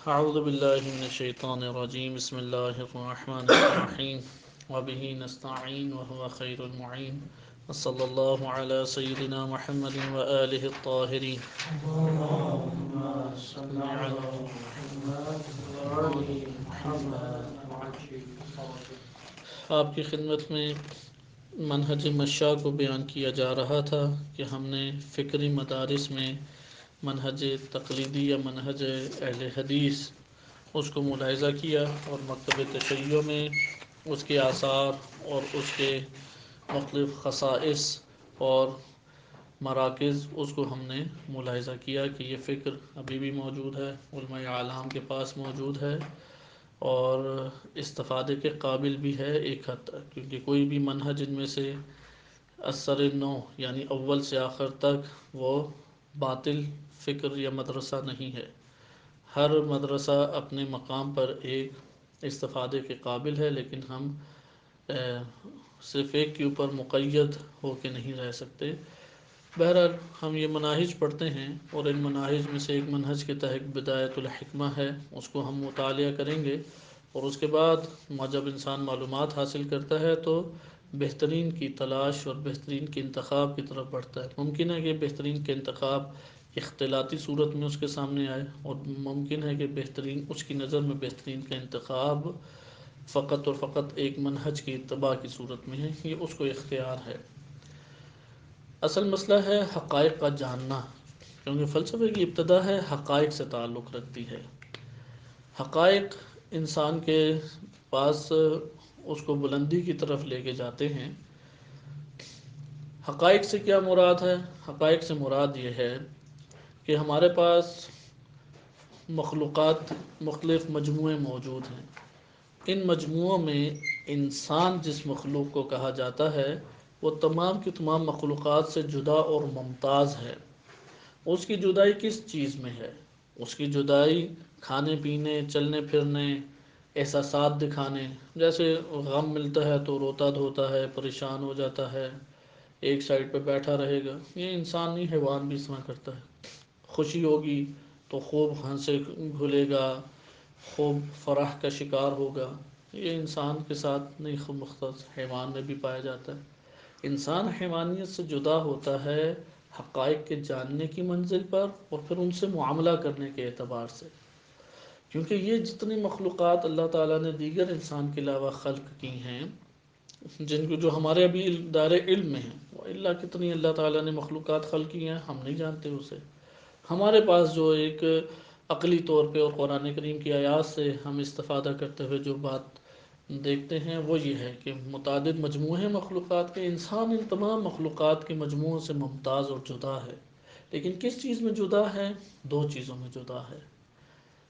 اعوذ باللہ من الشیطان الرجیم بسم اللہ الرحمن الرحیم وبہ نستعین وهو خیر المعین وصلی اللہ علی سیدنا محمد وآلہ الطاہرین اللهم صل على محمد وآل محمد وعجل فرجه. آپ کی خدمت میں منہج مشاء کو بیان کیا جا رہا تھا کہ ہم نے فکری مدارس میں منہج تقلیدی یا منہج اہل حدیث اس کو ملاحظہ کیا، اور مکتب تشیع میں اس کے آثار اور اس کے مختلف خصائص اور مراکز اس کو ہم نے ملاحظہ کیا کہ یہ فکر ابھی بھی موجود ہے، علماء اعلام کے پاس موجود ہے اور استفادے کے قابل بھی ہے ایک حد تک، کیونکہ کوئی بھی منہج ان میں سے اثر نو یعنی اول سے آخر تک وہ باطل فکر یا مدرسہ نہیں ہے. ہر مدرسہ اپنے مقام پر ایک استفادے کے قابل ہے، لیکن ہم صرف ایک کے اوپر مقید ہو کے نہیں رہ سکتے. بہرحال ہم یہ مناہج پڑھتے ہیں، اور ان مناہج میں سے ایک منہج کے تحت بدایت الحکمہ ہے، اس کو ہم مطالعہ کریں گے، اور اس کے بعد جب انسان معلومات حاصل کرتا ہے تو بہترین کی تلاش اور بہترین کے انتخاب کی طرف بڑھتا ہے. ممکن ہے کہ بہترین کے انتخاب اختلاطی صورت میں اس کے سامنے آئے، اور ممکن ہے کہ بہترین اس کی نظر میں بہترین کا انتخاب فقط اور فقط ایک منہج کی اتباع کی صورت میں ہے. یہ اس کو اختیار ہے. اصل مسئلہ ہے حقائق کا جاننا، کیونکہ فلسفے کی ابتدا ہے حقائق سے تعلق رکھتی ہے. حقائق انسان کے پاس اس کو بلندی کی طرف لے کے جاتے ہیں. حقائق سے کیا مراد ہے؟ حقائق سے مراد یہ ہے کہ ہمارے پاس مخلوقات مختلف مجموعے موجود ہیں. ان مجموعوں میں انسان جس مخلوق کو کہا جاتا ہے وہ تمام کی تمام مخلوقات سے جدا اور ممتاز ہے. اس کی جدائی کس چیز میں ہے؟ اس کی جدائی کھانے پینے، چلنے پھرنے، احساسات دکھانے. جیسے غم ملتا ہے تو روتا دھوتا ہے، پریشان ہو جاتا ہے، ایک سائڈ پہ بیٹھا رہے گا. یہ انسان نہیں، حیوان بھی اس طرح کرتا ہے. خوشی ہوگی تو خوب ہنسے گھلے گا، خوب فرح کا شکار ہوگا. یہ انسان کے ساتھ نہیں، خود مختص حیوان میں بھی پایا جاتا ہے. انسان حیوانیت سے جدا ہوتا ہے حقائق کے جاننے کی منزل پر، اور پھر ان سے معاملہ کرنے کے اعتبار سے. کیونکہ یہ جتنی مخلوقات اللہ تعالیٰ نے دیگر انسان کے علاوہ خلق کی ہیں، جن کو جو ہمارے ابھی دائرے علم میں ہیں، وہ اللہ کتنی اللہ تعالیٰ نے مخلوقات خلق کی ہیں ہم نہیں جانتے اسے. ہمارے پاس جو ایک عقلی طور پہ اور قرآن کریم کی آیات سے ہم استفادہ کرتے ہوئے جو بات دیکھتے ہیں وہ یہ ہے کہ متعدد مجموعے مخلوقات کے، انسان ان تمام مخلوقات کے مجموعوں سے ممتاز اور جدا ہے. لیکن کس چیز میں جدا ہے؟ دو چیزوں میں جدا ہے.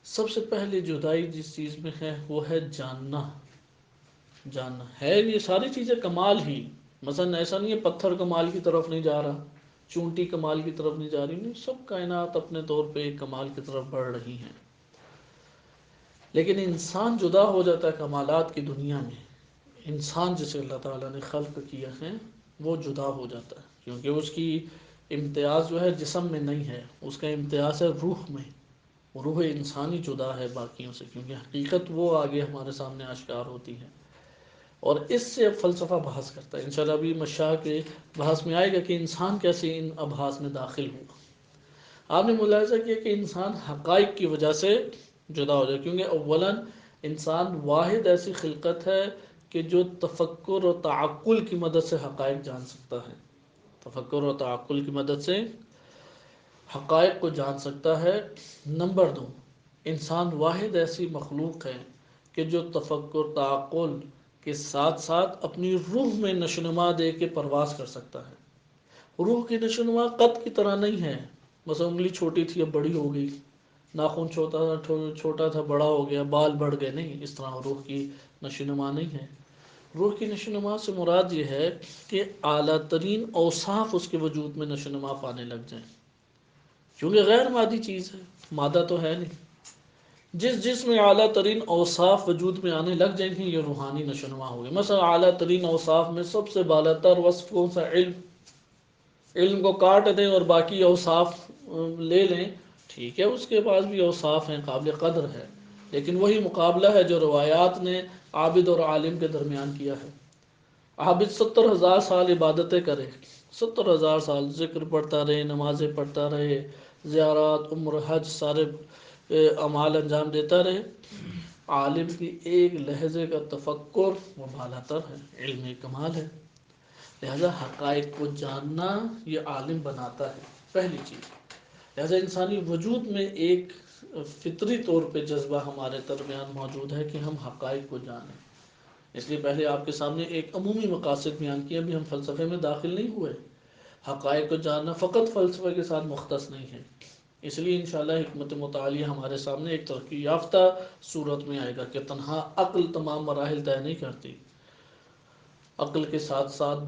سب سے پہلی جدائی جس چیز میں ہے وہ ہے جاننا. جاننا ہے، یہ ساری چیزیں کمال ہی. مثلا ایسا نہیں ہے پتھر کمال کی طرف نہیں جا رہا، چونٹی کمال کی طرف نہیں جا رہی، نہیں، سب کائنات اپنے طور پہ ایک کمال کی طرف بڑھ رہی ہیں. لیکن انسان جدا ہو جاتا ہے کمالات کی دنیا میں. انسان جسے اللہ تعالیٰ نے خلق کیا ہے وہ جدا ہو جاتا ہے، کیونکہ اس کی امتیاز جو ہے جسم میں نہیں ہے، اس کا امتیاز ہے روح میں. روح انسانی جدا ہے باقیوں سے، کیونکہ حقیقت وہ آگے ہمارے سامنے آشکار ہوتی ہے. اور اس سے اب فلسفہ بحث کرتا ہے. انشاءاللہ ابھی مشاء کے بحث میں آئے گا کہ انسان کیسے ان ابحاث میں داخل ہوا. آپ نے ملاحظہ کیا کہ انسان حقائق کی وجہ سے جدا ہو جائے، کیونکہ اولاً انسان واحد ایسی خلقت ہے کہ جو تفکر و تعقل کی مدد سے حقائق جان سکتا ہے. تفکر و تعقل کی مدد سے حقائق کو جان سکتا ہے. نمبر دو، انسان واحد ایسی مخلوق ہے کہ جو تفکر تعقل کے ساتھ ساتھ اپنی روح میں نشوونما دے کے پرواز کر سکتا ہے. روح کی نشوونما قد کی طرح نہیں ہے، مثلا انگلی چھوٹی تھی اب بڑی ہو گئی، ناخن چھوٹا تھا بڑا ہو گیا، بال بڑھ گئے. نہیں، اس طرح روح کی نشوونما نہیں ہے. روح کی نشوونما سے مراد یہ ہے کہ اعلیٰ ترین اوصاف اس کے وجود میں نشوونما پانے لگ جائیں، کیونکہ غیر مادی چیز ہے، مادہ تو ہے نہیں. جس میں اعلیٰ ترین اوصاف وجود میں آنے لگ جائیں گے یہ روحانی نشوونما ہوگی. مثلا اعلیٰ ترین اوصاف میں سب سے بالا تر وصف کون سا؟ علم. علم کو کاٹ دیں اور باقی اوصاف لے لیں ٹھیک ہے، اس کے پاس بھی اوصاف ہیں، قابل قدر ہے، لیکن وہی مقابلہ ہے جو روایات نے عابد اور عالم کے درمیان کیا ہے۔ عابد 70,000 سال عبادتیں کرے، 70,000 سال ذکر پڑھتا رہے، نمازیں پڑھتا رہے، زیارات، عمر، حج، سارے اعمال انجام دیتا رہے، عالم کی ایک لحظے کا تفکر وہ بالا تر ہے، علم کمال ہے۔ لہذا حقائق کو جاننا یہ عالم بناتا ہے، پہلی چیز۔ لہذا انسانی وجود میں ایک فطری طور پہ جذبہ ہمارے درمیان موجود ہے کہ ہم حقائق کو جانیں۔ اس لیے پہلے آپ کے سامنے ایک عمومی مقاصد بیان کیا، ابھی ہم فلسفے میں داخل نہیں ہوئے۔ حقائق کو جاننا فقط فلسفے کے ساتھ مختص نہیں ہے۔ اس لیے انشاءاللہ حکمت متعالیہ ہمارے سامنے ایک ترقی یافتہ صورت میں آئے گا کہ تنہا عقل تمام مراحل طے نہیں کرتی، عقل کے ساتھ ساتھ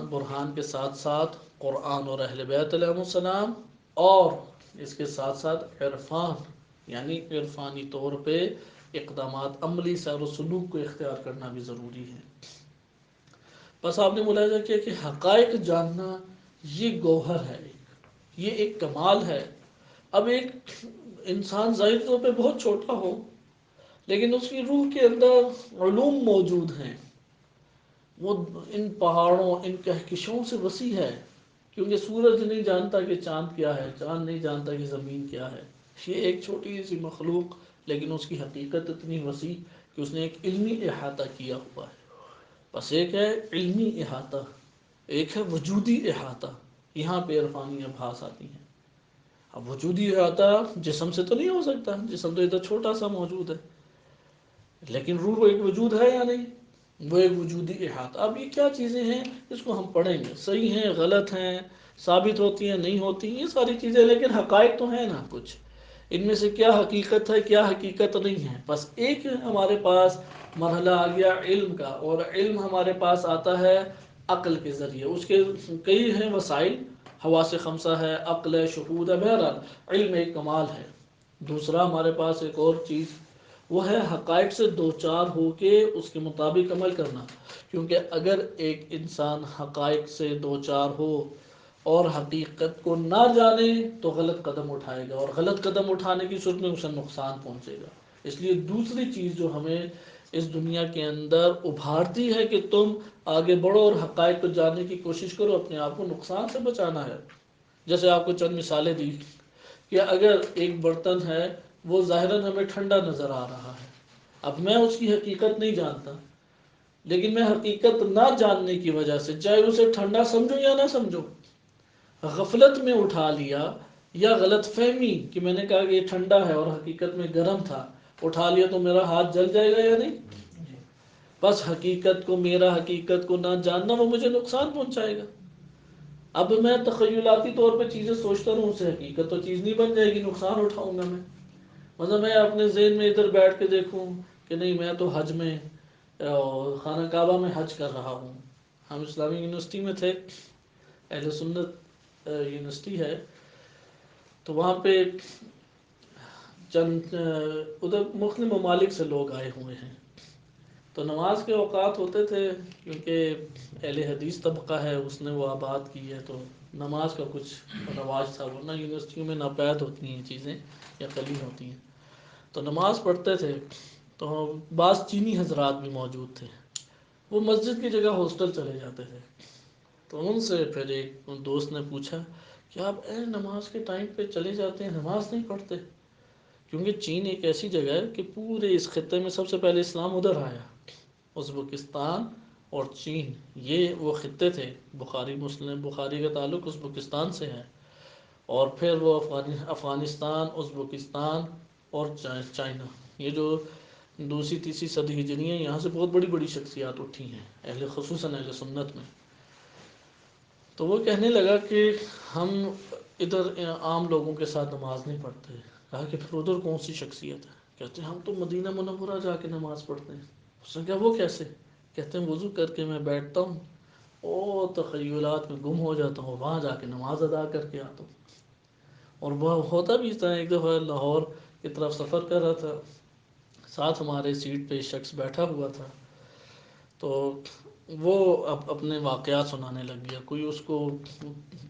برہان کے ساتھ ساتھ قرآن اور اہل بیت علیہ السلام، اور اس کے ساتھ ساتھ عرفان، یعنی عرفانی طور پہ اقدامات، عملی سیر و سلوک کو اختیار کرنا بھی ضروری ہے۔ بس آپ نے ملاحظہ کیا کہ حقائق جاننا یہ گوہر ہے، یہ ایک کمال ہے۔ اب ایک انسان ظاہر طور پہ بہت چھوٹا ہو، لیکن اس کی روح کے اندر علوم موجود ہیں، وہ ان پہاڑوں، ان کہکشوں سے وسیع ہے، کیونکہ سورج نہیں جانتا کہ چاند کیا ہے، چاند نہیں جانتا کہ زمین کیا ہے۔ یہ ایک چھوٹی سی مخلوق، لیکن اس کی حقیقت اتنی وسیع کہ اس نے ایک علمی احاطہ کیا ہوا ہے۔ بس ایک ہے علمی احاطہ، ایک ہے وجودی احاطہ، یہاں پہ عرفانی ابحاث آتی ہیں۔ اب وجودی احاطہ جسم سے تو نہیں ہو سکتا، جسم تو ادھر چھوٹا سا موجود ہے، لیکن روح ایک وجود ہے یا نہیں، وہ ایک وجودی احاطہ۔ اب یہ کیا چیزیں ہیں، اس کو ہم پڑھیں گے، صحیح ہیں، غلط ہیں، ثابت ہوتی ہیں، نہیں ہوتی، یہ ساری چیزیں، لیکن حقائق تو ہیں نا کچھ، ان میں سے کیا حقیقت ہے، کیا حقیقت نہیں ہے۔ بس ایک ہمارے پاس مرحلہ آ گیا علم کا، اور علم ہمارے پاس آتا ہے عقل کے ذریعے، اس کے کئی ہیں وسائل، حواس خمسہ ہے، عقل ہے، شہود ہے، بہرحال علم ایک کمال ہے۔ دوسرا ہمارے پاس ایک اور چیز، وہ ہے حقائق سے دوچار ہو کے اس کے مطابق عمل کرنا، کیونکہ اگر ایک انسان حقائق سے دوچار ہو اور حقیقت کو نہ جانے تو غلط قدم اٹھائے گا، اور غلط قدم اٹھانے کی صورت میں اسے نقصان پہنچے گا۔ اس لیے دوسری چیز جو ہمیں اس دنیا کے اندر ابھارتی ہے کہ تم آگے بڑھو اور حقائق کو جاننے کی کوشش کرو، اپنے آپ کو نقصان سے بچانا ہے۔ جیسے آپ کو چند مثالیں دی کہ اگر ایک برتن ہے، وہ ظاہراً ہمیں ٹھنڈا نظر آ رہا ہے، اب میں اس کی حقیقت نہیں جانتا، لیکن میں حقیقت نہ جاننے کی وجہ سے چاہے اسے ٹھنڈا سمجھوں یا نہ سمجھوں، غفلت میں اٹھا لیا، یا غلط فہمی کہ میں نے کہا کہ یہ ٹھنڈا ہے اور حقیقت میں گرم تھا، اٹھا لیا تو میرا ہاتھ جل جائے گا یا نہیں؟ بس حقیقت کو، میرا حقیقت کو نہ جاننا وہ مجھے نقصان پہنچائے گا۔ اب میں تخیلاتی طور پہ چیزیں سوچتا رہوں، اسے حقیقت تو چیز نہیں بن جائے گی، نقصان اٹھاؤں گا میں۔ مطلب میں اپنے ذہن میں ادھر بیٹھ کے دیکھوں کہ نہیں میں تو حج میں، خانہ کعبہ میں حج کر رہا ہوں۔ ہم اسلامی یونیورسٹی میں تھے، اہل سنت یونیورسٹی ہے، تو وہاں پہ چند ادھر مختلف ممالک سے لوگ آئے ہوئے ہیں، تو نماز کے اوقات ہوتے تھے، کیونکہ اہل حدیث طبقہ ہے، اس نے وہ آباد کی ہے، تو نماز کا کچھ رواج تھا، ورنہ یونیورسٹیوں میں ناپید ہوتی ہیں چیزیں یا قلیل ہوتی ہیں، تو نماز پڑھتے تھے۔ تو بعض چینی حضرات بھی موجود تھے، وہ مسجد کی جگہ ہاسٹل چلے جاتے تھے، تو ان سے پھر ایک دوست نے پوچھا کہ آپ نماز کے ٹائم پہ چلے جاتے ہیں، نماز نہیں پڑھتے؟ کیونکہ چین ایک ایسی جگہ ہے کہ پورے اس خطے میں سب سے پہلے اسلام ادھر آیا، ازبکستان اور چین، یہ وہ خطے تھے۔ بخاری کا تعلق ازبکستان سے ہے، اور پھر وہ افغانستان، ازبکستان اور چائنا، یہ جو دوسری تیسری صدی ہجری ہے، یہاں سے بہت بڑی بڑی شخصیات اٹھی ہیں، خصوصاً اہل سنت میں۔ تو وہ کہنے لگا کہ ہم ادھر عام لوگوں کے ساتھ نماز نہیں پڑھتے۔ کہا کہ پھر ادھر کون سی شخصیت ہے؟ کہتے ہیں ہم تو مدینہ منورہ جا کے نماز پڑھتے ہیں۔ اس نے کہا وہ کیسے؟ کہتے ہیں وضو کر کے میں بیٹھتا ہوں اور تخیلات میں گم ہو جاتا ہوں، وہاں جا کے نماز ادا کر کے آتا ہوں۔ اور وہ ہوتا بھی تھا، ایک دفعہ لاہور کی طرف سفر کر رہا تھا، ساتھ ہمارے سیٹ پہ شخص بیٹھا ہوا تھا، تو وہ اپنے واقعات سنانے لگ گیا، کوئی اس کو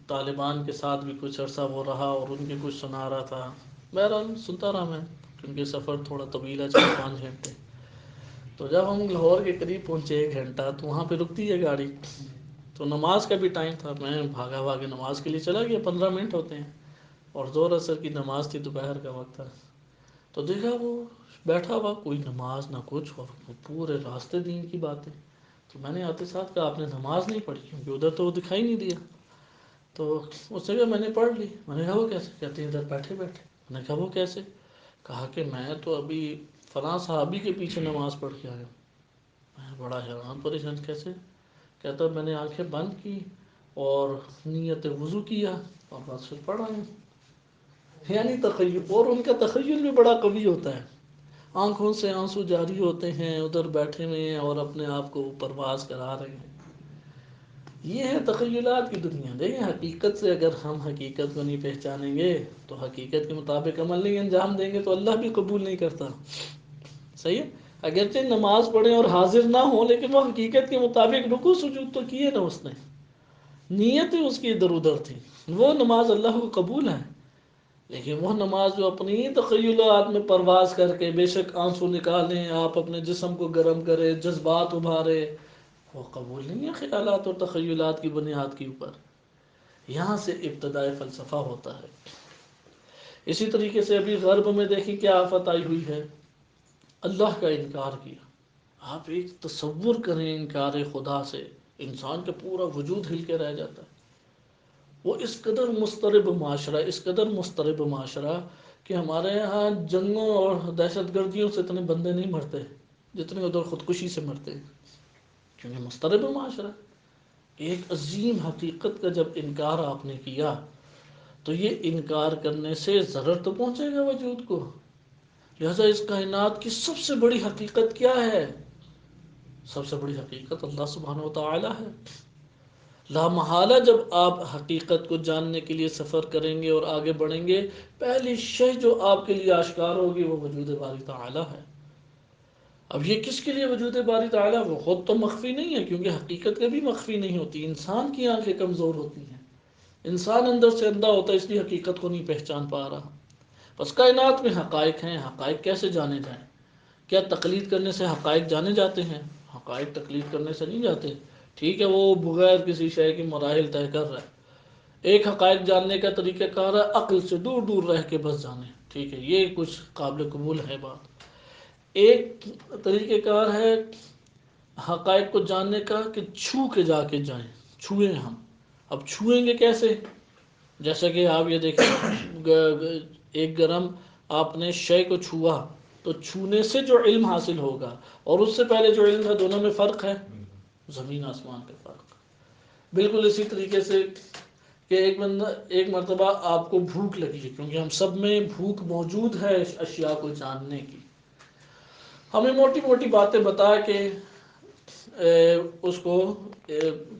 طالبان کے ساتھ بھی کچھ عرصہ وہ رہا اور ان کے کچھ سنا رہا تھا، بہرحال سنتا رہا میں، کیونکہ سفر تھوڑا طویل ہے، 4-5 گھنٹے۔ تو جب ہم لاہور کے قریب پہنچے 1 گھنٹہ، تو وہاں پہ رکتی ہے گاڑی، تو نماز کا بھی ٹائم تھا، میں بھاگا بھاگے نماز کے لیے چلا گیا، 15 منٹ ہوتے ہیں، اور زور اثر کی نماز تھی، دوپہر کا وقت تھا۔ تو دیکھا وہ بیٹھا ہوا، کوئی نماز نہ کچھ، اور پورے راستے دین کی باتیں۔ تو میں نے آتے ساتھ کہا آپ نے نماز نہیں پڑھی، کیونکہ ادھر تو وہ دکھائی نہیں دیا۔ تو اس نے کہا میں نے پڑھ لی۔ میں نے کہا وہ کیسے؟ کہتے ہیں ادھر بیٹھے بیٹھے۔ میں نے کہا وہ کیسے؟ کہا کہ میں تو ابھی فلاں صحابی کے پیچھے نماز پڑھ کے آیا۔ میں بڑا حیران پریشان، کیسے؟ کہتا میں نے آنکھیں بند کی اور نیت وضو کیا اور بس پھر پڑھ آیا۔ یعنی تخیل، اور ان کا تخیل بھی بڑا قوی ہوتا ہے، آنکھوں سے آنسو جاری ہوتے ہیں، ادھر بیٹھے ہوئے ہیں اور اپنے آپ کو پرواز کرا رہے ہیں۔ یہ ہے تخیلات کی دنیا۔ دیکھیں حقیقت سے اگر ہم حقیقت کو نہیں پہچانیں گے تو حقیقت کے مطابق عمل نہیں انجام دیں گے تو اللہ بھی قبول نہیں کرتا۔ صحیح ہے؟ اگرچہ نماز پڑھیں اور حاضر نہ ہوں، لیکن وہ حقیقت کے مطابق رکوع سجود تو کیے نا اس نے، نیت ہی اس کی ادھر ادھر تھی، وہ نماز اللہ کو قبول ہے۔ لیکن وہ نماز جو اپنی تخیلات میں پرواز کر کے بے شک آنسو نکالیں، آپ اپنے جسم کو گرم کرے، جذبات ابھارے، وہ قبول نہیں ہے خیالات اور تخیلات کی بنیاد کے اوپر۔ یہاں سے ابتدائے فلسفہ ہوتا ہے۔ اسی طریقے سے ابھی غرب میں دیکھیں کیا آفت آئی ہوئی ہے، اللہ کا انکار کیا۔ آپ ایک تصور کریں انکار خدا سے، انسان کا پورا وجود ہل کے رہ جاتا ہے۔ وہ اس قدر مضطرب معاشرہ، اس قدر مضطرب معاشرہ کہ ہمارے ہاں جنگوں اور دہشت گردیوں سے اتنے بندے نہیں مرتے جتنے ادھر خودکشی سے مرتے ہیں، کیونکہ مضطرب معاشرہ۔ ایک عظیم حقیقت کا جب انکار آپ نے کیا تو یہ انکار کرنے سے ضرر تو پہنچے گا وجود کو۔ لہذا اس کائنات کی سب سے بڑی حقیقت کیا ہے؟ سب سے بڑی حقیقت اللہ سبحانہ و تعالی ہے۔ لا محالہ جب آپ حقیقت کو جاننے کے لیے سفر کریں گے اور آگے بڑھیں گے، پہلی شے جو آپ کے لیے آشکار ہوگی وہ وجود باری تعالی ہے۔ اب یہ کس کے لیے وجود باری تعالی؟ وہ خود تو مخفی نہیں ہے، کیونکہ حقیقت کبھی مخفی نہیں ہوتی، انسان کی آنکھیں کمزور ہوتی ہیں، انسان اندر سے اندھا ہوتا ہے، اس لیے حقیقت کو نہیں پہچان پا رہا۔ بس کائنات میں حقائق ہیں، حقائق کیسے جانے جائیں؟ کیا تقلید کرنے سے حقائق جانے جاتے ہیں؟ حقائق تقلید کرنے سے نہیں جاتے۔ ٹھیک ہے وہ بغیر کسی شے کی مراحل طے کر رہا ہے، ایک حقائق جاننے کا طریقہ کار ہے عقل سے دور دور رہ کے بس جانے، ٹھیک ہے یہ کچھ قابل قبول ہے بات۔ ایک طریقہ کار ہے حقائق کو جاننے کا کہ چھو کے جا کے جائیں، چھوئیں ہم۔ اب چھوئیں گے کیسے؟ جیسا کہ آپ یہ دیکھیں ایک گرم آپ نے شے کو چھوا تو چھونے سے جو علم حاصل ہوگا اور اس سے پہلے جو علم تھا، دونوں میں فرق ہے، زمین آسمان کا فرق۔ بالکل اسی طریقے سے کہ ایک مرتبہ آپ کو بھوک لگی ہے، کیونکہ ہم سب میں بھوک موجود ہے اشیاء کو جاننے کی، ہمیں موٹی موٹی باتیں بتا کے اس کو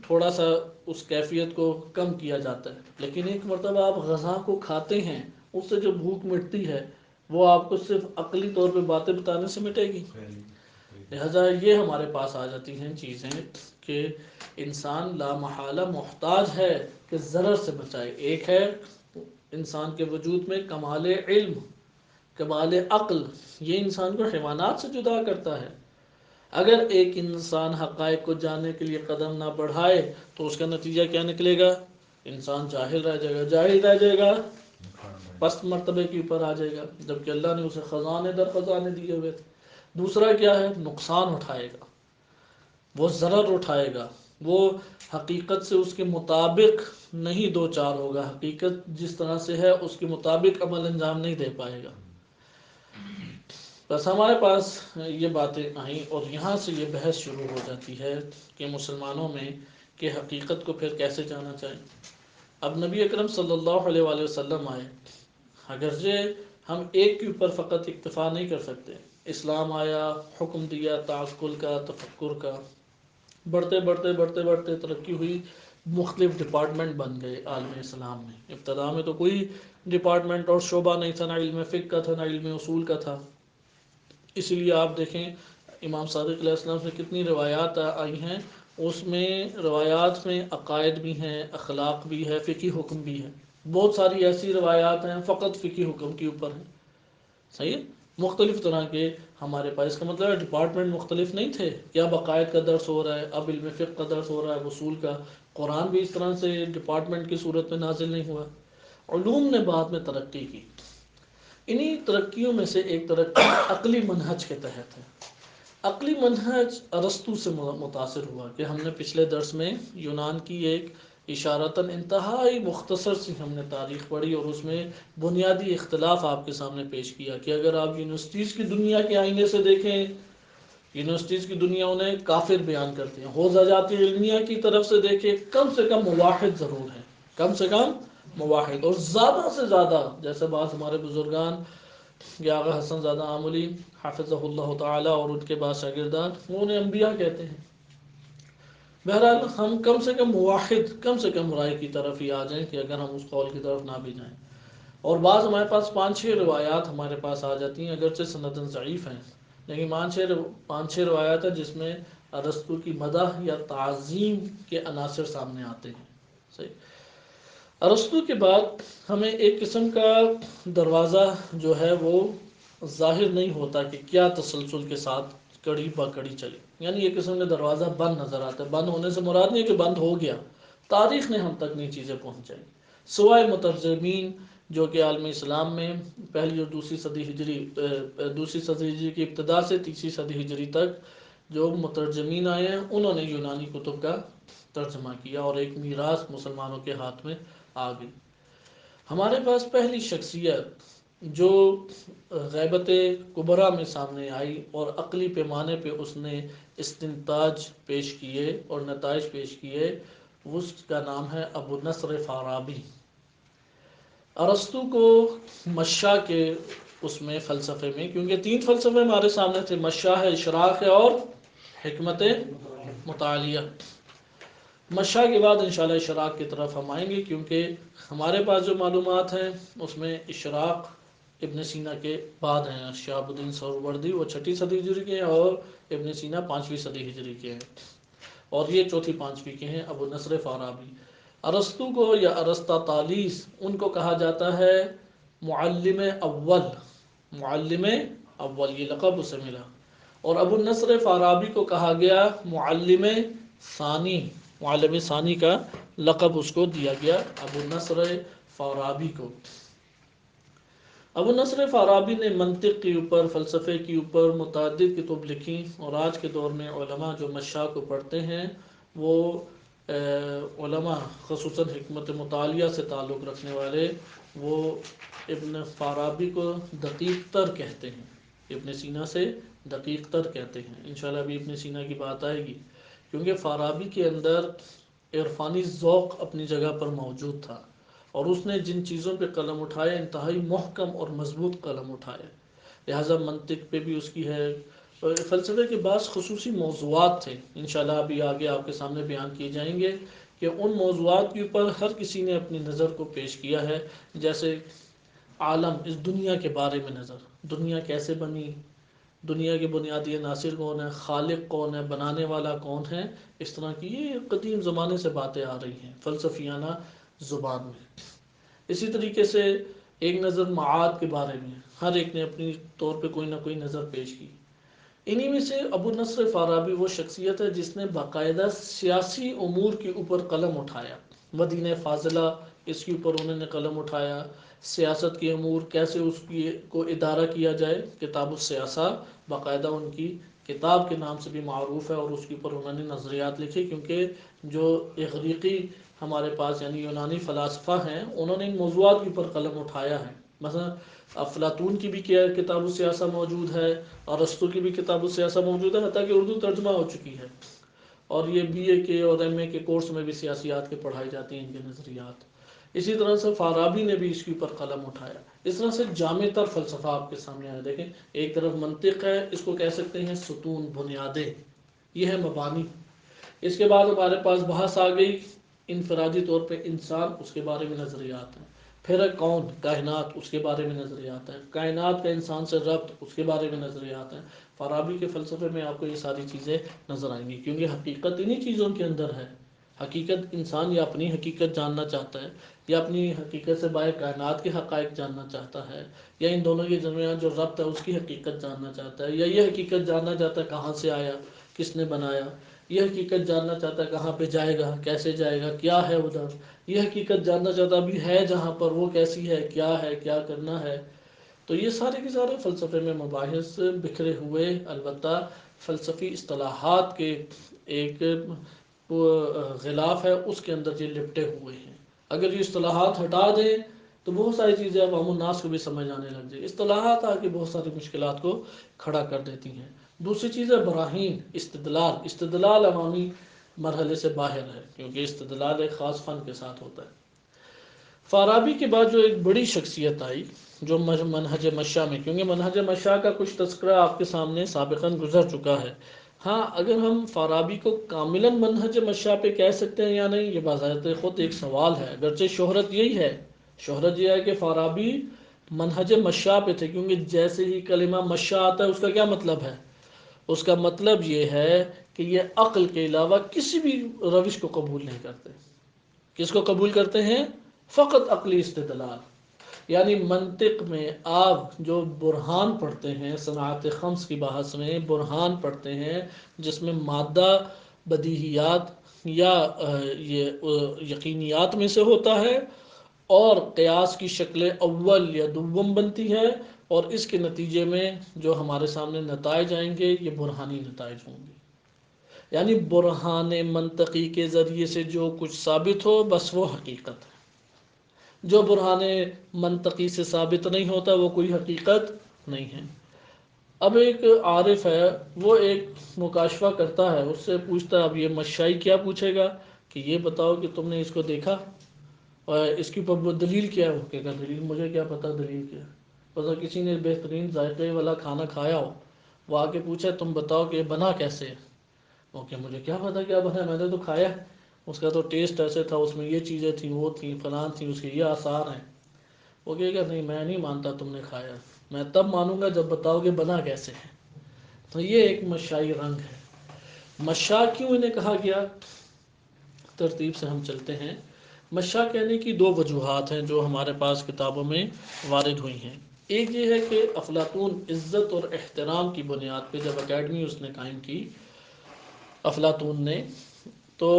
تھوڑا سا اس کیفیت کو کم کیا جاتا ہے، لیکن ایک مرتبہ آپ غذا کو کھاتے ہیں، اس سے جو بھوک مٹتی ہے وہ آپ کو صرف عقلی طور پہ باتیں بتانے سے مٹے گی۔ لہذا یہ ہمارے پاس آ جاتی ہیں چیزیں کہ انسان لا محالہ محتاج ہے کہ ضرر سے بچائے۔ ایک ہے انسان کے وجود میں کمال علم، کمال عقل، یہ انسان کو حیوانات سے جدا کرتا ہے۔ اگر ایک انسان حقائق کو جاننے کے لیے قدم نہ بڑھائے تو اس کا نتیجہ کیا نکلے گا؟ انسان جاہل رہ جائے گا، جاہل رہ جائے گا پست مرتبے کے اوپر آ جائے گا، جبکہ اللہ نے اسے خزانے در خزانے دیے ہوئے تھے۔ دوسرا کیا ہے؟ نقصان اٹھائے گا، وہ ضرر اٹھائے گا، وہ حقیقت سے اس کے مطابق نہیں دو چار ہوگا، حقیقت جس طرح سے ہے اس کے مطابق عمل انجام نہیں دے پائے گا۔ بس ہمارے پاس یہ باتیں آئیں اور یہاں سے یہ بحث شروع ہو جاتی ہے کہ مسلمانوں میں کہ حقیقت کو پھر کیسے جانا چاہیے۔ اب نبی اکرم صلی اللہ علیہ وآلہ وسلم آئے، اگرچہ ہم ایک کے اوپر فقط اکتفا نہیں کر سکتے، اسلام آیا، حکم دیا تعقل کا، تفکر کا، بڑھتے بڑھتے بڑھتے بڑھتے ترقی ہوئی، مختلف ڈپارٹمنٹ بن گئے عالم اسلام میں۔ ابتدا میں تو کوئی ڈپارٹمنٹ اور شعبہ نہیں تھا، نہ علم فقہ کا تھا، نہ علم اصول کا تھا۔ اسی لیے آپ دیکھیں امام صادق علیہ السلام سے کتنی روایات آئی ہیں اس میں روایات میں عقائد بھی ہیں، اخلاق بھی ہے، فقہی حکم بھی ہے. بہت ساری ایسی روایات ہیں فقط فقہی حکم کے اوپر ہیں. صحیح ہے؟ مختلف طرح کے ہمارے پاس، اس کا مطلب ہے ڈپارٹمنٹ مختلف نہیں تھے کہ اب عقائد کا درس ہو رہا ہے، اب علم فقہ کا درس ہو رہا ہے، اصول کا. قرآن بھی اس طرح سے ڈپارٹمنٹ کی صورت میں نازل نہیں ہوا. علوم نے بعد میں ترقی کی. انہی ترقیوں میں سے ایک ترقی عقلی منہج کے تحت ہے. عقلی منہج ارسطو سے متاثر ہوا کہ ہم نے پچھلے درس میں یونان کی ایک اشارتاً انتہائی مختصر سی ہم نے تاریخ پڑھی، اور اس میں بنیادی اختلاف آپ کے سامنے پیش کیا کہ اگر آپ یونیورسٹیز کی دنیا کے آئینے سے دیکھیں، یونیورسٹیز کی دنیا انہیں کافر بیان کرتے ہیں. حوزہ علمیہ کی طرف سے دیکھیں، کم سے کم مواحد ضرور ہیں، کم سے کم مواحد، اور زیادہ سے زیادہ جیسے بعض ہمارے بزرگان یا آغا حسن زادہ آملی حافظہ اللہ تعالی اور ان کے بعد شاگردان، وہ انہیں انبیاء کہتے ہیں. بہرحال ہم کم سے کم مواحد، کم سے کم رائے کی طرف ہی آ جائیں کہ اگر ہم اس قول کی طرف نہ بھی جائیں. اور بعض ہمارے پاس 5-6 روایات ہمارے پاس آ جاتی ہیں، اگرچہ سندن ضعیف ہیں، لیکن 5-6 روایات ہیں جس میں ارسطو کی مدح یا تعظیم کے عناصر سامنے آتے ہیں. صحیح. ارسطو کے بعد ہمیں ایک قسم کا دروازہ جو ہے وہ ظاہر نہیں ہوتا کہ کیا تسلسل کے ساتھ کڑی با کڑی چلی، یعنی ایک قسم کا دروازہ بند نظر آتا ہے. بند ہونے سے مراد نہیں کہ بند ہو گیا، تاریخ نے ہم تک نہیں چیزیں پہنچائی، سوائے مترجمین جو کہ عالم اسلام میں پہلی اور دوسری صدی ہجری کی ابتدا سے تیسری صدی ہجری تک جو مترجمین آئے ہیں، انہوں نے یونانی کتب کا ترجمہ کیا اور ایک میراث مسلمانوں کے ہاتھ میں آ گئی. ہمارے پاس پہلی شخصیت جو غیبت کبریٰ میں سامنے آئی اور عقلی پیمانے پہ اس نے استنتاج پیش کیے اور نتائج پیش کیے، اس کا نام ہے ابو نصر فارابی. ارسطو کو مشاء کے اس میں فلسفے میں، کیونکہ 3 فلسفے ہمارے سامنے تھے، مشاء ہے، اشراق ہے اور حکمت مطالعہ. مشاء کے بعد انشاءاللہ اشراق کی طرف ہم آئیں گے، کیونکہ ہمارے پاس جو معلومات ہیں اس میں اشراق ابن سینا کے بعد ہیں. شہاب الدین سہروردی وہ 6 صدی ہجری کے ہیں اور ابن سینا 5ویں صدی ہجری کے ہیں، اور یہ 4-5ویں کے ہیں ابو نصر فارابی. ارسطو کو یا ارسطاطالیس ان کو کہا جاتا ہے معلم اول. معلم اول یہ لقب اسے ملا. اور ابو نصر فارابی کو کہا گیا معلم ثانی. معلم ثانی کا لقب اس کو دیا گیا ابو نصر فارابی کو. ابو نصر فارابی نے منطق کے اوپر، فلسفے کے اوپر متعدد کتب لکھی، اور آج کے دور میں علماء جو مشاء کو پڑھتے ہیں وہ علماء خصوصاً حکمت مطالعہ سے تعلق رکھنے والے وہ ابن فارابی کو دقیق تر کہتے ہیں، ابن سینا سے دقیق تر کہتے ہیں. انشاءاللہ ابھی ابن سینا کی بات آئے گی، کیونکہ فارابی کے اندر عرفانی ذوق اپنی جگہ پر موجود تھا، اور اس نے جن چیزوں پہ قلم اٹھایا انتہائی محکم اور مضبوط قلم اٹھایا. لہٰذا منطق پہ بھی اس کی ہے. فلسفے کے بعض خصوصی موضوعات تھے، انشاءاللہ ابھی آگے آپ کے سامنے بیان کیے جائیں گے کہ ان موضوعات کے اوپر ہر کسی نے اپنی نظر کو پیش کیا ہے. جیسے عالم، اس دنیا کے بارے میں نظر، دنیا کیسے بنی، دنیا کے بنیادی عناصر کون ہیں، خالق کون ہے، بنانے والا کون ہے. اس طرح کی یہ قدیم زمانے سے باتیں آ رہی ہیں فلسفیانہ زبان میں. اسی طریقے سے ایک نظر معاد کے بارے میں، ہر ایک نے اپنی طور پہ کوئی نہ کوئی نظر پیش کی. انہی میں سے ابو نصر فارابی وہ شخصیت ہے جس نے باقاعدہ سیاسی امور کے اوپر قلم اٹھایا. مدینہ فاضلہ اس کے اوپر انہوں نے قلم اٹھایا. سیاست کے امور کیسے اس کو ادارہ کیا جائے، کتاب السیاسہ باقاعدہ ان کی کتاب کے نام سے بھی معروف ہے، اور اس کے اوپر انہوں نے نظریات لکھے. کیونکہ جو اغریقی ہمارے پاس یعنی یونانی فلاسفہ ہیں، انہوں نے ان موضوعات کے اوپر قلم اٹھایا ہے. مثلا افلاطون کی بھی کتاب السیاسہ موجود ہے، ارسطو کی بھی کتاب السیاسہ موجود ہے، حتیٰ کہ اردو ترجمہ ہو چکی ہے، اور یہ BA کے اور MA کے کورس میں بھی سیاسیات کے پڑھائی جاتی ہیں ان کے نظریات. اسی طرح سے فارابی نے بھی اس کے اوپر قلم اٹھایا. اس طرح سے جامع تر فلسفہ آپ کے سامنے آیا. دیکھیں، ایک طرف منطق ہے، اس کو کہہ سکتے ہیں ستون، بنیادیں، یہ ہے مبانی. اس کے بعد ہمارے پاس بحث آ گئی انفرادی طور پہ انسان، اس کے بارے میں نظریات ہیں. پھر کون کائنات، اس کے بارے میں نظریہ آتا ہے، کائنات کا انسان سے ربط، اس کے بارے میں نظریہ آتا ہے۔ فارابی کے فلسفے میں آپ کو یہ ساری چیزیں نظر آئیں گی، کیونکہ حقیقت انہی چیزوں کے اندر ہے۔ حقیقت، انسان یا اپنی حقیقت جاننا چاہتا ہے، یا اپنی حقیقت سے باہر کائنات کے حقائق جاننا چاہتا ہے، یا ان دونوں کے درمیان جو ربط ہے اس کی حقیقت جاننا چاہتا ہے، یا یہ حقیقت جاننا چاہتا ہے کہاں سے آیا، کس نے بنایا، یہ حقیقت جاننا چاہتا ہے کہاں پہ جائے گا، کیسے جائے گا، کیا ہے ادھر، یہ حقیقت جاننا چاہتا ابھی ہے جہاں پر وہ کیسی ہے، کیا کرنا ہے۔ تو یہ سارے کے سارے فلسفے میں مباحث بکھرے ہوئے، البتہ فلسفی اصطلاحات کے ایک غلاف ہے، اس کے اندر یہ لپٹے ہوئے ہیں۔ اگر یہ اصطلاحات ہٹا دیں تو بہت ساری چیزیں عوام الناس کو بھی سمجھ آنے لگ جائے۔ اصطلاحات آ کے بہت ساری مشکلات کو کھڑا کر دیتی ہیں۔ دوسری چیز ہے براہین، استدلال عوامی مرحلے سے باہر ہے، کیونکہ استدلال ایک خاص فن کے ساتھ ہوتا ہے۔ فارابی کے بعد جو ایک بڑی شخصیت آئی جو منہج مشاء میں، کیونکہ منہج مشاء کا کچھ تذکرہ آپ کے سامنے سابقاً گزر چکا ہے۔ ہاں، اگر ہم فارابی کو کاملاً منہج مشاء پہ کہہ سکتے ہیں یا نہیں، یہ بذات خود ایک سوال ہے، اگرچہ شہرت یہی ہے، شہرت یہ ہے کہ فارابی منہج مشاء پہ تھے، کیونکہ جیسے ہی کلمہ مشاء آتا ہے اس کا کیا مطلب ہے؟ اس کا مطلب یہ ہے کہ یہ عقل کے علاوہ کسی بھی روش کو قبول نہیں کرتے۔ کس کو قبول کرتے ہیں؟ فقط عقلی استدلال، یعنی منطق میں آپ جو برہان پڑھتے ہیں، صنعت خمس کی بحث میں برہان پڑھتے ہیں جس میں مادہ بدیہیات یا یہ یقینیات میں سے ہوتا ہے، اور قیاس کی شکل اول یا دوم بنتی ہے، اور اس کے نتیجے میں جو ہمارے سامنے نتائج آئیں گے یہ برہانی نتائج ہوں گے۔ یعنی برہان منطقی کے ذریعے سے جو کچھ ثابت ہو بس وہ حقیقت ہے، جو برہان منطقی سے ثابت نہیں ہوتا وہ کوئی حقیقت نہیں ہے۔ اب ایک عارف ہے، وہ ایک مکاشفہ کرتا ہے، اس سے پوچھتا ہے، اب یہ مشائی کیا پوچھے گا کہ یہ بتاؤ کہ تم نے اس کو دیکھا اور اس کی دلیل کیا ہے؟ وہ کہے گا دلیل مجھے کیا پتہ دلیل کیا ہے، پتہ کسی نے بہترین ذائقے والا کھانا کھایا ہو، وہ آ کے پوچھے تم بتاؤ کہ یہ بنا کیسے ہے، وہ کہ مجھے کیا پتہ کیا بنا ہے، میں نے تو کھایا، اس کا تو ٹیسٹ ایسے تھا، اس میں یہ چیزیں تھیں، وہ تھیں، فلان تھیں، اس کے یہ آثار ہیں۔ وہ کہے گا نہیں میں نہیں مانتا تم نے کھایا، میں تب مانوں گا جب بتاؤ کہ بنا کیسے ہے۔ تو یہ ایک مشائی رنگ ہے۔ مشاء کیوں انہیں کہا گیا؟ ترتیب سے ہم چلتے ہیں۔ مشاء کہنے کی دو وجوہات ہیں جو ہمارے پاس کتابوں میں وارد ہوئی ہیں۔ ایک یہ ہے کہ افلاطون عزت اور احترام کی بنیاد پہ جب اکیڈمی اس نے قائم کی افلاطون نے، تو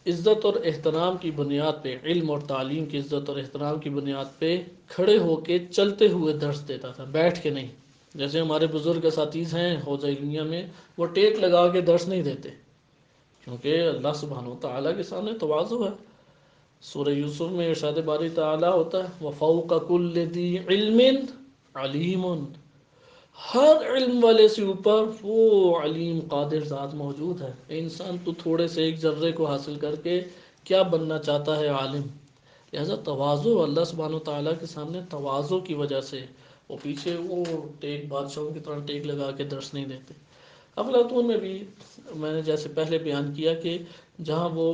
عزت اور احترام کی بنیاد پہ، علم اور تعلیم کی عزت اور احترام کی بنیاد پہ کھڑے ہو کے چلتے ہوئے درس دیتا تھا، بیٹھ کے نہیں۔ جیسے ہمارے بزرگ اساتذہ ہیں حوزہ علمیہ میں، وہ ٹیک لگا کے درس نہیں دیتے، کیونکہ اللہ سبحانہ و تعالیٰ کے سامنے تواضع ہے۔ سورہ یوسف میں ارشاد باری تعالیٰ ہوتا ہے وَفَوْقَ كُلِّ ذِي عِلْمٍ عَلِيمٌ، ہر علم والے سے اوپر وہ علیم قادر ذات موجود ہے۔ انسان تو تھوڑے سے ایک ذرے کو حاصل کر کے کیا بننا چاہتا ہے؟ عالم۔ لہذا تواضع، اللہ سبحانہ تعالیٰ کے سامنے تواضع کی وجہ سے وہ پیچھے وہ ٹیک بادشاہوں کی طرح ٹیک لگا کے درس نہیں دیتے۔ افلاطون میں بھی میں نے جیسے پہلے بیان کیا کہ جہاں وہ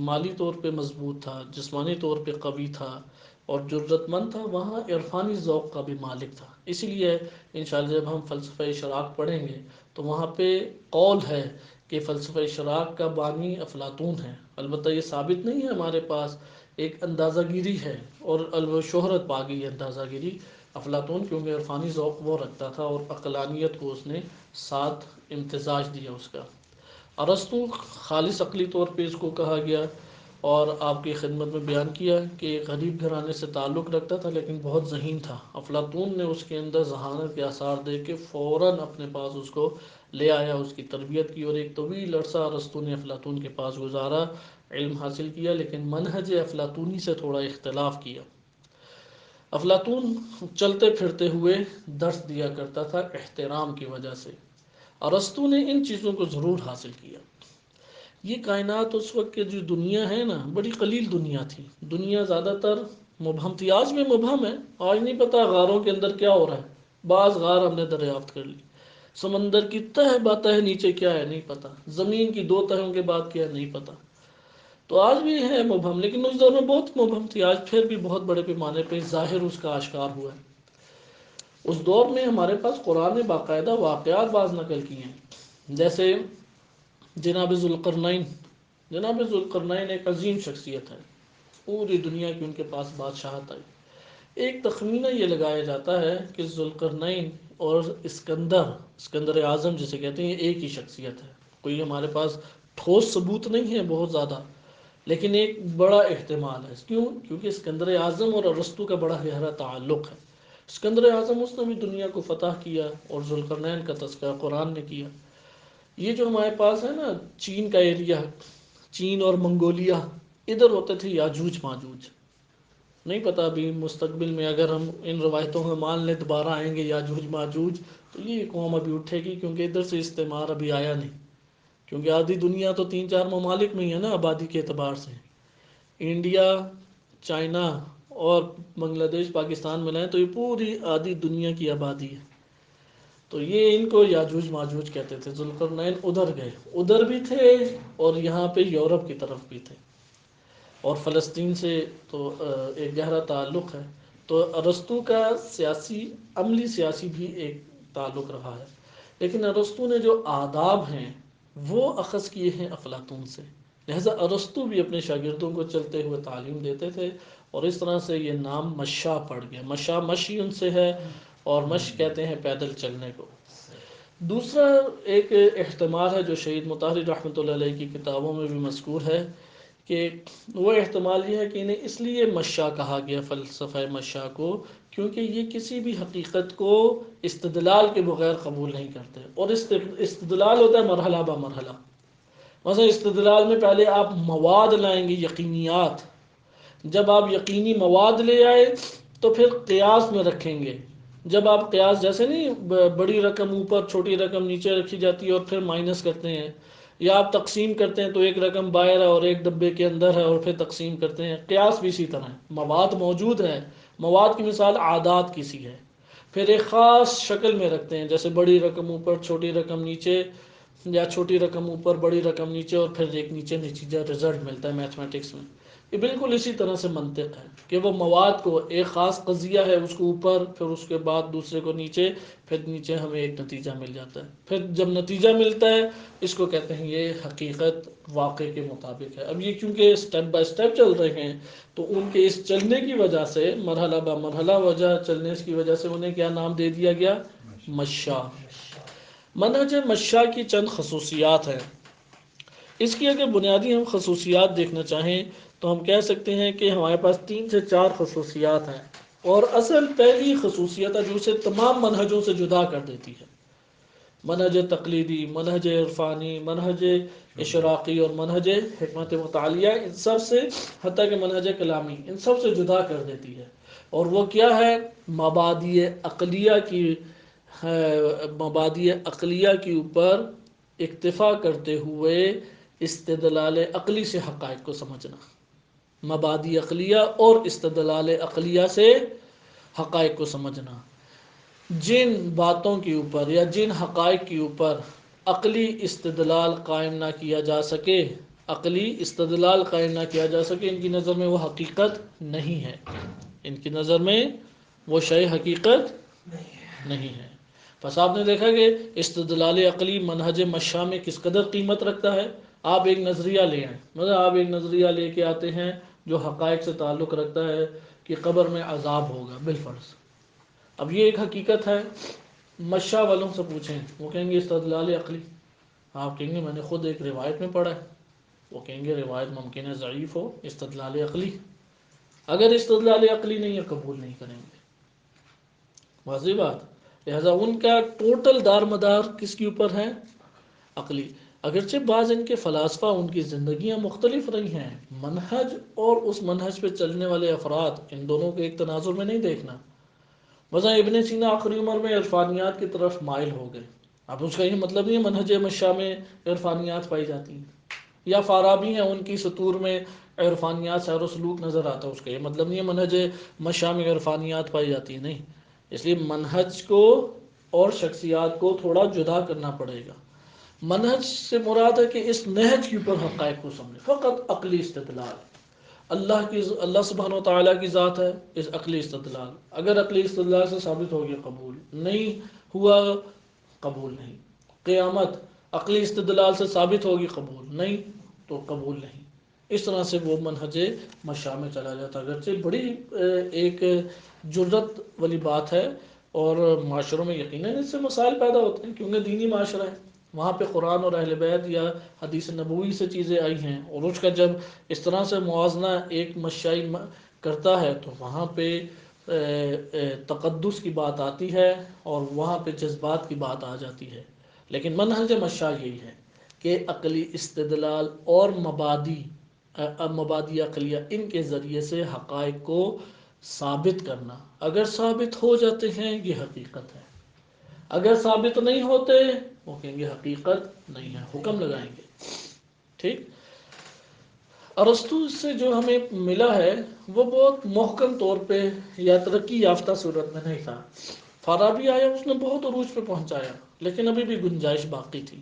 مالی طور پہ مضبوط تھا، جسمانی طور پہ قوی تھا اور جرت مند تھا، وہاں عرفانی ذوق کا بھی مالک تھا۔ اسی لیے انشاءاللہ جب ہم فلسفہ اشراق پڑھیں گے تو وہاں پہ قول ہے کہ فلسفہ اشراق کا بانی افلاطون ہے۔ البتہ یہ ثابت نہیں ہے ہمارے پاس، ایک اندازہ گیری ہے، اور شہرت پا گئی اندازہ گیری افلاطون، کیونکہ عرفانی ذوق وہ رکھتا تھا اور عقلانیت کو اس نے ساتھ امتزاج دیا اس کا۔ ارسطو خالص عقلی طور پہ اس کو کہا گیا، اور آپ کی خدمت میں بیان کیا کہ ایک غریب گھرانے سے تعلق رکھتا تھا لیکن بہت ذہین تھا۔ افلاطون نے اس کے اندر ذہانت کے آثار دیکھ کے فوراً اپنے پاس اس کو لے آیا، اس کی تربیت کی، اور ایک طویل عرصہ ارسطو نے افلاطون کے پاس گزارا، علم حاصل کیا، لیکن منہج افلاطونی سے تھوڑا اختلاف کیا۔ افلاطون چلتے پھرتے ہوئے درس دیا کرتا تھا احترام کی وجہ سے، ارسطو نے ان چیزوں کو ضرور حاصل کیا۔ یہ کائنات اس وقت کی جو دنیا ہے نا، بڑی قلیل دنیا تھی، دنیا زیادہ تر مبہم تھی، آج بھی مبہم ہے، آج نہیں پتہ غاروں کے اندر کیا ہو رہا ہے، بعض غار ہم نے دریافت کر لی، سمندر کی تہ باتہ ہے نیچے کیا ہے نہیں پتہ، زمین کی دو تہوں کے بعد کیا ہے نہیں پتہ۔ تو آج بھی ہے مبہم، لیکن اس دور میں بہت مبہم تھی، آج پھر بھی بہت بڑے پیمانے پہ ظاہر اس کا آشکار ہوا ہے۔ اس دور میں ہمارے پاس قرآن نے باقاعدہ واقعات باز نقل کیے ہیں، جیسے جناب ذوالقرنین۔ جناب ذوالقرنین ایک عظیم شخصیت ہے، پوری دنیا کی ان کے پاس بادشاہت آئی۔ ایک تخمینہ یہ لگایا جاتا ہے کہ ذوالقرنین اور اسکندر اعظم جسے کہتے ہیں، ایک ہی شخصیت ہے۔ کوئی ہمارے پاس ٹھوس ثبوت نہیں ہے بہت زیادہ، لیکن ایک بڑا احتمال ہے۔ کیوں؟ کیونکہ اسکندر اعظم اور ارسطو کا بڑا گہرا تعلق ہے۔ اسکندر اعظم اس نے بھی دنیا کو فتح کیا، اور ذوالقرنین کا تذکرہ قرآن نے کیا۔ یہ جو ہمارے پاس ہے نا چین کا ایریا، چین اور منگولیا، ادھر ہوتے تھے یاجوج ماجوج۔ نہیں پتہ ابھی مستقبل میں اگر ہم ان روایتوں میں مان لیں دوبارہ آئیں گے یاجوج ماجوج، تو یہ قوم ابھی اٹھے گی، کیونکہ ادھر سے استعمار ابھی آیا نہیں۔ کیونکہ آدھی دنیا تو 3-4 ممالک میں ہی ہے نا آبادی کے اعتبار سے، انڈیا، چائنا اور بنگلہ دیش، پاکستان میں لائیں تو یہ پوری آدھی دنیا کی آبادی ہے۔ تو یہ ان کو یاجوج ماجوج کہتے تھے۔ ذوالقرنین ادھر گئے، ادھر بھی تھے اور یہاں پہ یورپ کی طرف بھی تھے، اور فلسطین سے تو ایک گہرا تعلق ہے۔ تو ارسطو کا عملی سیاسی بھی ایک تعلق رہا ہے، لیکن ارسطو نے جو آداب ہیں وہ اخذ کیے ہیں افلاطون سے، لہذا ارسطو بھی اپنے شاگردوں کو چلتے ہوئے تعلیم دیتے تھے، اور اس طرح سے یہ نام مشا پڑ گیا۔ مشا مشی ان سے ہے، اور مش کہتے ہیں پیدل چلنے کو۔ دوسرا ایک احتمال ہے جو شہید مطہری رحمۃ اللہ علیہ کی کتابوں میں بھی مذکور ہے، کہ وہ احتمال یہ ہے کہ انہیں اس لیے مشا کہا گیا، فلسفہ مشا کو، کیونکہ یہ کسی بھی حقیقت کو استدلال کے بغیر قبول نہیں کرتے، اور استدلال ہوتا ہے مرحلہ بہ مرحلہ۔ مثلا استدلال میں پہلے آپ مواد لائیں گے، یقینیات۔ جب آپ یقینی مواد لے آئے تو پھر قیاس میں رکھیں گے۔ جب آپ قیاس، جیسے نہیں بڑی رقم اوپر چھوٹی رقم نیچے رکھی جاتی ہے اور پھر مائنس کرتے ہیں، یا آپ تقسیم کرتے ہیں تو ایک رقم باہر ہے اور ایک ڈبے کے اندر ہے اور پھر تقسیم کرتے ہیں، قیاس بھی اسی طرح ہے۔ مواد موجود ہے، مواد کی مثال عادات کسی ہے، پھر ایک خاص شکل میں رکھتے ہیں، جیسے بڑی رقم اوپر چھوٹی رقم نیچے، یا چھوٹی رقم اوپر بڑی رقم نیچے، اور پھر ایک نیچے نتیجہ رزلٹ ملتا ہے میتھمیٹکس میں۔ یہ بالکل اسی طرح سے منطق ہے کہ وہ مواد کو، ایک خاص قضیہ ہے اس کو اوپر، پھر اس کے بعد دوسرے کو نیچے، پھر نیچے ہمیں ایک نتیجہ مل جاتا ہے۔ پھر جب نتیجہ ملتا ہے اس کو کہتے ہیں یہ حقیقت واقع کے مطابق ہے۔ اب یہ چونکہ سٹیپ بائی سٹیپ چل رہے ہیں، تو ان کے اس چلنے کی وجہ سے، مرحلہ بہ مرحلہ وجہ چلنے کی وجہ سے، انہیں کیا نام دے دیا گیا؟ مشا۔ منہج مشا کی چند خصوصیات ہیں۔ اس کی اگر بنیادی ہم خصوصیات دیکھنا چاہیں تو ہم کہہ سکتے ہیں کہ ہمارے پاس 3 سے 4 خصوصیات ہیں، اور اصل پہلی خصوصیت ہے جو اسے تمام منہجوں سے جدا کر دیتی ہے۔ منہج تقلیدی، منہج عرفانی، منہج اشراقی اور منہج حکمت مطالعہ، ان سب سے، حتیٰ کہ منہج کلامی، ان سب سے جدا کر دیتی ہے۔ اور وہ کیا ہے؟ مبادئ عقلیہ کی اوپر اکتفا کرتے ہوئے استدلال عقلی سے حقائق کو سمجھنا۔ مبادئ عقلیہ اور استدلال عقلیہ سے حقائق کو سمجھنا۔ جن باتوں کے اوپر یا جن حقائق کے اوپر عقلی استدلال قائم نہ کیا جا سکے، ان کی نظر میں وہ حقیقت نہیں ہے، ان کی نظر میں وہ شے حقیقت نہیں ہے۔ پس آپ نے دیکھا کہ استدلال عقلی منہج مشا میں کس قدر قیمت رکھتا ہے۔ آپ ایک نظریہ لے آئیں، مطلب آپ ایک نظریہ لے کے آتے ہیں جو حقائق سے تعلق رکھتا ہے کہ قبر میں عذاب ہوگا بالفرض۔ اب یہ ایک حقیقت ہے، مشا والوں سے پوچھیں، وہ کہیں گے استدلال عقلی۔ آپ کہیں گے میں نے خود ایک روایت میں پڑھا ہے، وہ کہیں گے روایت ممکن ہے ضعیف ہو، استدلال عقلی، اگر استدلال عقلی نہیں ہے قبول نہیں کریں گے، واضح بات۔ لہذا ان کا ٹوٹل دار مدار کس کے اوپر ہے؟ عقلی۔ اگرچہ بعض ان کے فلاسفہ، ان کی زندگیاں مختلف رہی ہیں، منہج اور اس منہج پہ چلنے والے افراد، ان دونوں کو ایک تناظر میں نہیں دیکھنا۔ مثلا ابن سینا آخری عمر میں عرفانیات کی طرف مائل ہو گئے، اب اس کا یہ مطلب نہیں ہے منہج مشا میں عرفانیات پائی جاتی ہیں، یا فارابی ہیں ان کی سطور میں عرفانیات سیر و سلوک نظر آتا ہے، اس کا یہ مطلب نہیں ہے منہج مشا میں عرفانیات پائی جاتی ہیں، نہیں۔ اس لیے منہج کو اور شخصیات کو تھوڑا جدا کرنا پڑے گا۔ منہج سے مراد ہے کہ اس نہج کے اوپر حقائق کو سمجھے، فقط عقلی استدلال، اللہ سبحانہ و تعالیٰ کی ذات ہے، اس عقلی استدلال، اگر عقلی استدلال سے ثابت ہو گیا قبول، نہیں ہوا قبول نہیں، قیامت عقلی استدلال سے ثابت ہوگی قبول، نہیں تو قبول نہیں۔ اس طرح سے وہ منہج مشاء میں چلا جاتا، اگرچہ بڑی ایک جرت والی بات ہے، اور معاشروں میں یقیناً اس سے مسائل پیدا ہوتے ہیں کیونکہ دینی معاشرہ ہے، وہاں پہ قرآن اور اہل بیت یا حدیث نبوی سے چیزیں آئی ہیں، اور اس کا جب اس طرح سے موازنہ ایک مشائی کرتا ہے تو وہاں پہ تقدس کی بات آتی ہے اور وہاں پہ جذبات کی بات آ جاتی ہے، لیکن منہج مشاء یہی ہے کہ عقلی استدلال اور مبادی عقلیہ ان کے ذریعے سے حقائق کو ثابت کرنا، اگر ثابت ہو جاتے ہیں یہ حقیقت ہے، اگر ثابت نہیں ہوتے وہ کہیں گے حقیقت نہیں ہے، حکم لگائیں گے۔ ٹھیک، ارسطو سے جو ہمیں ملا ہے وہ بہت محکم طور پہ یا ترقی یافتہ صورت میں نہیں تھا، فارابی آیا اس نے بہت عروج پہ پہنچایا، لیکن ابھی بھی گنجائش باقی تھی۔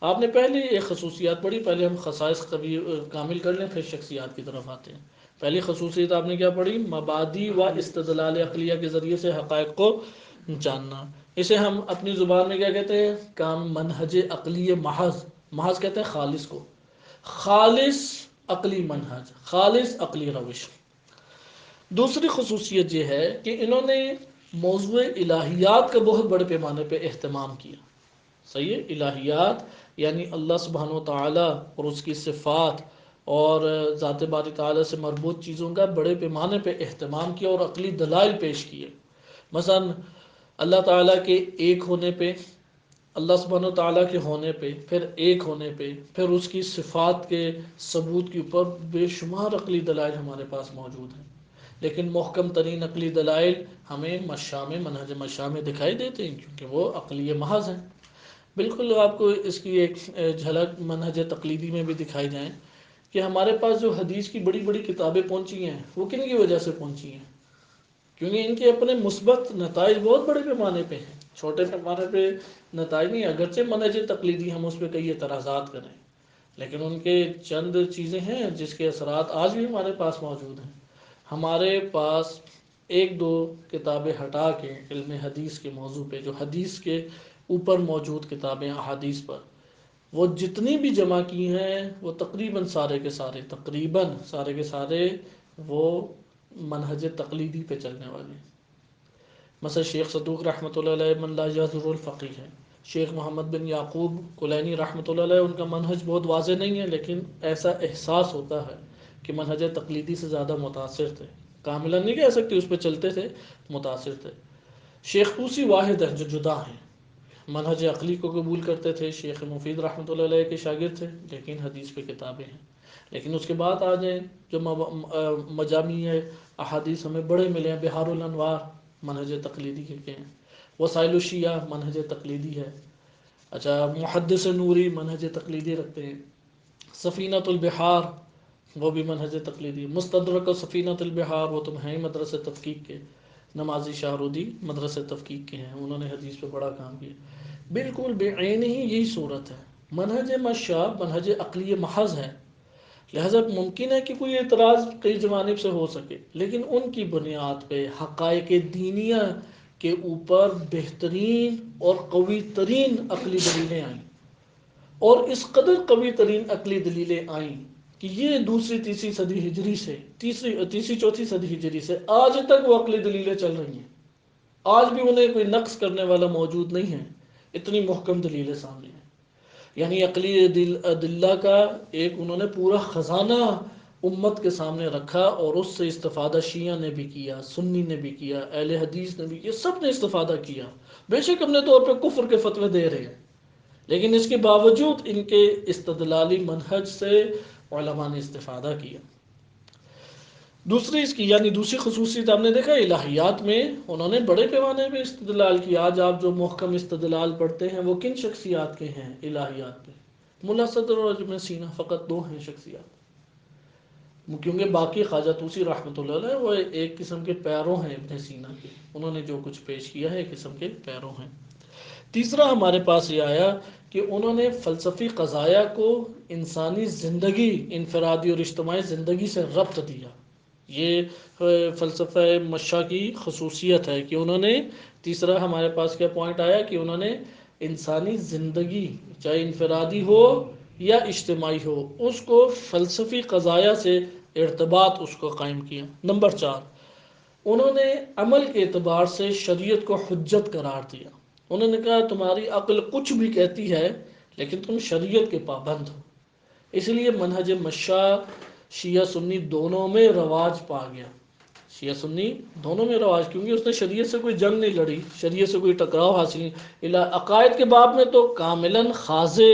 آپ نے پہلے ایک خصوصیات پڑھی، پہلے ہم خصائص کامل کر لیں پھر شخصیات کی طرف آتے ہیں۔ پہلی خصوصیت آپ نے کیا پڑھی؟ مبادی و استدلال عقلیہ کے ذریعے سے حقائق کو جاننا، اسے ہم اپنی زبان میں کیا کہتے ہیں؟ کام منہج عقلی محض، محض کہتے ہیں خالص کو، خالص عقلی منہج، خالص عقلی روش۔ دوسری خصوصیت یہ ہے کہ انہوں نے موضوع الہیات کا بہت بڑے پیمانے پہ اہتمام کیا۔ صحیح ہے، الہیات یعنی اللہ سبحانہ و تعالیٰ اور اس کی صفات اور ذات باری تعالیٰ سے مربوط چیزوں کا بڑے پیمانے پہ اہتمام کیا اور عقلی دلائل پیش کیے۔ مثلا اللہ تعالیٰ کے ایک ہونے پہ، اللہ سبحانہ و تعالیٰ کے ہونے پہ، پھر ایک ہونے پہ، پھر اس کی صفات کے ثبوت کے اوپر بے شمار عقلی دلائل ہمارے پاس موجود ہیں، لیکن محکم ترین عقلی دلائل ہمیں مشاء میں، منہج مشاء میں دکھائی دیتے ہیں کیونکہ وہ عقلی محض ہیں۔ بالکل آپ کو اس کی ایک جھلک منہج تقلیدی میں بھی دکھائی جائیں کہ ہمارے پاس جو حدیث کی بڑی بڑی کتابیں پہنچی ہیں وہ کن کی وجہ سے پہنچی ہیں؟ کیونکہ ان کے اپنے مثبت نتائج بہت بڑے پیمانے پہ ہیں، چھوٹے پیمانے پہ نتائج نہیں، اگرچہ منہج تقلیدی ہم اس پہ کئی اعتراضات کریں لیکن ان کے چند چیزیں ہیں جس کے اثرات آج بھی ہمارے پاس موجود ہیں۔ ہمارے پاس ایک دو کتابیں ہٹا کے علم حدیث کے موضوع پہ، جو حدیث کے اوپر موجود کتابیں احادیث پر، وہ جتنی بھی جمع کی ہیں وہ تقریباً سارے کے سارے وہ منہج تقلیدی پہ چلنے والے ہیں۔ مثلا شیخ صدوق رحمۃ اللہ علیہ من لا یضر الفقیہ ہے، شیخ محمد بن یعقوب کلینی رحمۃ اللہ علیہ، ان کا منہج بہت واضح نہیں ہے لیکن ایسا احساس ہوتا ہے کہ منہج تقلیدی سے زیادہ متاثر تھے، کاملا نہیں کہہ سکتے اس پہ چلتے تھے، متاثر تھے۔ شیخ طوسی واحد ہیں جو جدا ہیں، منہج عقلی کو قبول کرتے تھے، شیخ مفید رحمۃ اللہ علیہ کے شاگرد تھے لیکن حدیث پہ کتابیں ہیں۔ لیکن اس کے بعد آ جائیں جو مجامع احادیث ہمیں بڑے ملے ہیں، بحار الانوار منہج تقلیدی کے ہیں، وسائل الشیعہ منہج تقلیدی ہے، اچھا محدث نوری منہج تقلیدی رکھتے ہیں، سفینۃ البحار وہ بھی منہج تقلیدی، مستدرک و سفینۃ البحار وہ تم ہیں مدرسہ تفقیق کے، نمازی شاہرودی مدرسہ تفقیق کے ہیں، انہوں نے حدیث پہ بڑا کام کیا۔ بالکل بے عین ہی یہی صورت ہے، منہج مشاء منہج عقلی محض ہے، لہذا ممکن ہے کہ کوئی اعتراض کئی جوانب سے ہو سکے لیکن ان کی بنیاد پہ حقائق دینیہ کے اوپر بہترین اور قوی ترین عقلی دلیلیں آئیں، اور اس قدر قوی ترین عقلی دلیلیں آئیں کہ یہ دوسری تیسری صدی ہجری سے تیسری چوتھی صدی ہجری سے آج تک وہ عقلی دلیلیں چل رہی ہیں، آج بھی انہیں کوئی نقص کرنے والا موجود نہیں ہے، اتنی محکم دلیلیں سامنے ہیں۔ یعنی عقلی ادلہ کا ایک انہوں نے پورا خزانہ امت کے سامنے رکھا، اور اس سے استفادہ شیعہ نے بھی کیا، سنی نے بھی کیا، اہل حدیث نے بھی کیا، سب نے استفادہ کیا، بے شک اپنے طور پہ کفر کے فتوے دے رہے ہیں لیکن اس کے باوجود ان کے استدلالی منہج سے علماء نے استفادہ کیا۔ دوسری اس کی یعنی دوسری خصوصیت آپ نے دیکھا الہیات میں انہوں نے بڑے پیمانے پہ استدلال کیا۔ آج آپ جو محکم استدلال پڑھتے ہیں وہ کن شخصیات کے ہیں الہیات پہ؟ ملا صدر اور ابن سینا، فقط دو ہیں شخصیات، کیونکہ باقی خواجہ طوسی رحمۃ اللہ علیہ وہ ایک قسم کے پیروں ہیں ابن سینا کے، انہوں نے جو کچھ پیش کیا ہے ایک قسم کے پیروں ہیں۔ تیسرا ہمارے پاس یہ آیا کہ انہوں نے فلسفی قضایا کو انسانی زندگی، انفرادی اور اجتماعی زندگی سے ربط دیا۔ یہ فلسفہ مشا کی خصوصیت ہے کہ انہوں نے، تیسرا ہمارے پاس کیا پوائنٹ آیا کہ انہوں نے انسانی زندگی چاہے انفرادی ہو یا اجتماعی ہو اس کو فلسفی قضایا سے ارتباط اس کو قائم کیا۔ نمبر 4، انہوں نے عمل کے اعتبار سے شریعت کو حجت قرار دیا۔ انہوں نے کہا تمہاری عقل کچھ بھی کہتی ہے لیکن تم شریعت کے پابند ہو۔ اس لیے منہج مشا شیعہ سنی دونوں میں رواج پا گیا، شیعہ سنی دونوں میں رواج، کیونکہ اس نے شریعت سے کوئی جنگ نہیں لڑی، شریعت سے کوئی ٹکراؤ حاصل نہیں۔ عقائد کے باب میں تو کاملاً خاضع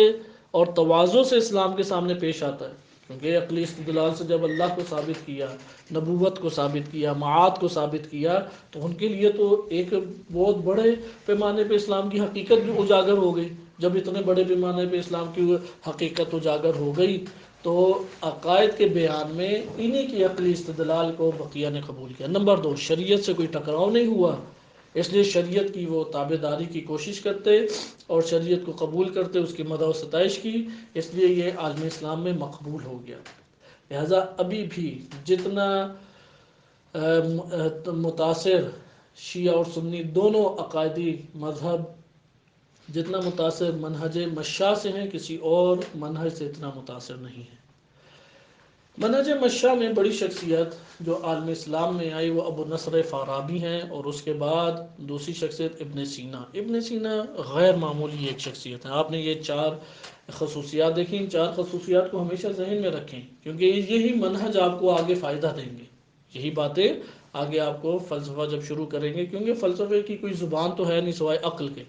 اور تواضع سے اسلام کے سامنے پیش آتا ہے، کیونکہ عقلی استدلال سے جب اللہ کو ثابت کیا، نبوت کو ثابت کیا، معاد کو ثابت کیا، تو ان کے لیے تو ایک بہت بڑے پیمانے پہ اسلام کی حقیقت بھی اجاگر ہو گئی۔ جب اتنے بڑے پیمانے پہ اسلام کی حقیقت اجاگر ہو گئی تو عقائد کے بیان میں انہی کی عقلی استدلال کو بقیہ نے قبول کیا۔ نمبر 2، شریعت سے کوئی ٹکراؤ نہیں ہوا، اس لیے شریعت کی وہ تابع داری کی کوشش کرتے اور شریعت کو قبول کرتے، اس کی مدح و ستائش کی، اس لیے یہ عالم اسلام میں مقبول ہو گیا۔ لہذا ابھی بھی جتنا متاثر شیعہ اور سنی دونوں عقائدی مذہب جتنا متاثر منہج مشا سے ہیں، کسی اور منہج سے اتنا متاثر نہیں ہے۔ منہج مشا میں بڑی شخصیت جو عالم اسلام میں آئی وہ ابو نصر فارابی ہیں، اور اس کے بعد دوسری شخصیت ابن سینا۔ ابن سینا غیر معمولی ایک شخصیت ہے۔ آپ نے یہ 4 خصوصیات دیکھیں، ان 4 خصوصیات کو ہمیشہ ذہن میں رکھیں، کیونکہ یہی منہج آپ کو آگے فائدہ دیں گے، یہی باتیں آگے آپ کو فلسفہ جب شروع کریں گے، کیونکہ فلسفے کی کوئی زبان تو ہے نہیں سوائے عقل کے،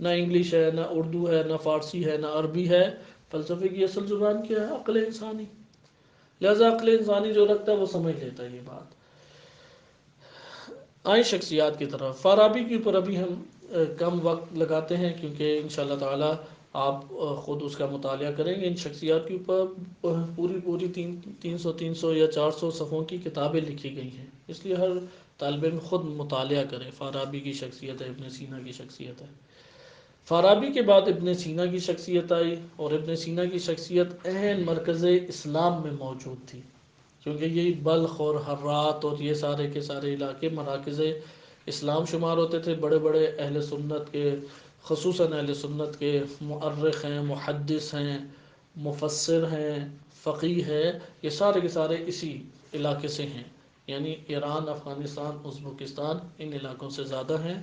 نہ انگلش ہے، نہ اردو ہے، نہ فارسی ہے، نہ عربی ہے۔ فلسفے کی اصل زبان کیا ہے؟ عقل انسانی۔ لہذا عقل انسانی جو رکھتا ہے وہ سمجھ لیتا ہے یہ بات۔ آئیں شخصیات کی طرف۔ فارابی کے اوپر ابھی ہم کم وقت لگاتے ہیں، کیونکہ انشاءاللہ تعالی آپ خود اس کا مطالعہ کریں گے۔ ان شخصیات کے اوپر پوری 300 یا 400 صفحوں کی کتابیں لکھی گئی ہیں، اس لیے ہر طالب علم خود مطالعہ کرے۔ فارابی کی شخصیت ہے، ابن سینا کی شخصیت ہے۔ فارابی کے بعد ابن سینا کی شخصیت آئی، اور ابن سینا کی شخصیت عین مرکز اسلام میں موجود تھی، کیونکہ یہی بلخ اور ہرات اور یہ سارے کے سارے علاقے مراکز اسلام شمار ہوتے تھے۔ بڑے بڑے اہل سنت کے، خصوصاً اہل سنت کے مؤرخ ہیں، محدث ہیں، مفسر ہیں، فقیہ ہیں، یہ سارے کے سارے اسی علاقے سے ہیں، یعنی ایران، افغانستان، ازبکستان ان علاقوں سے زیادہ ہیں،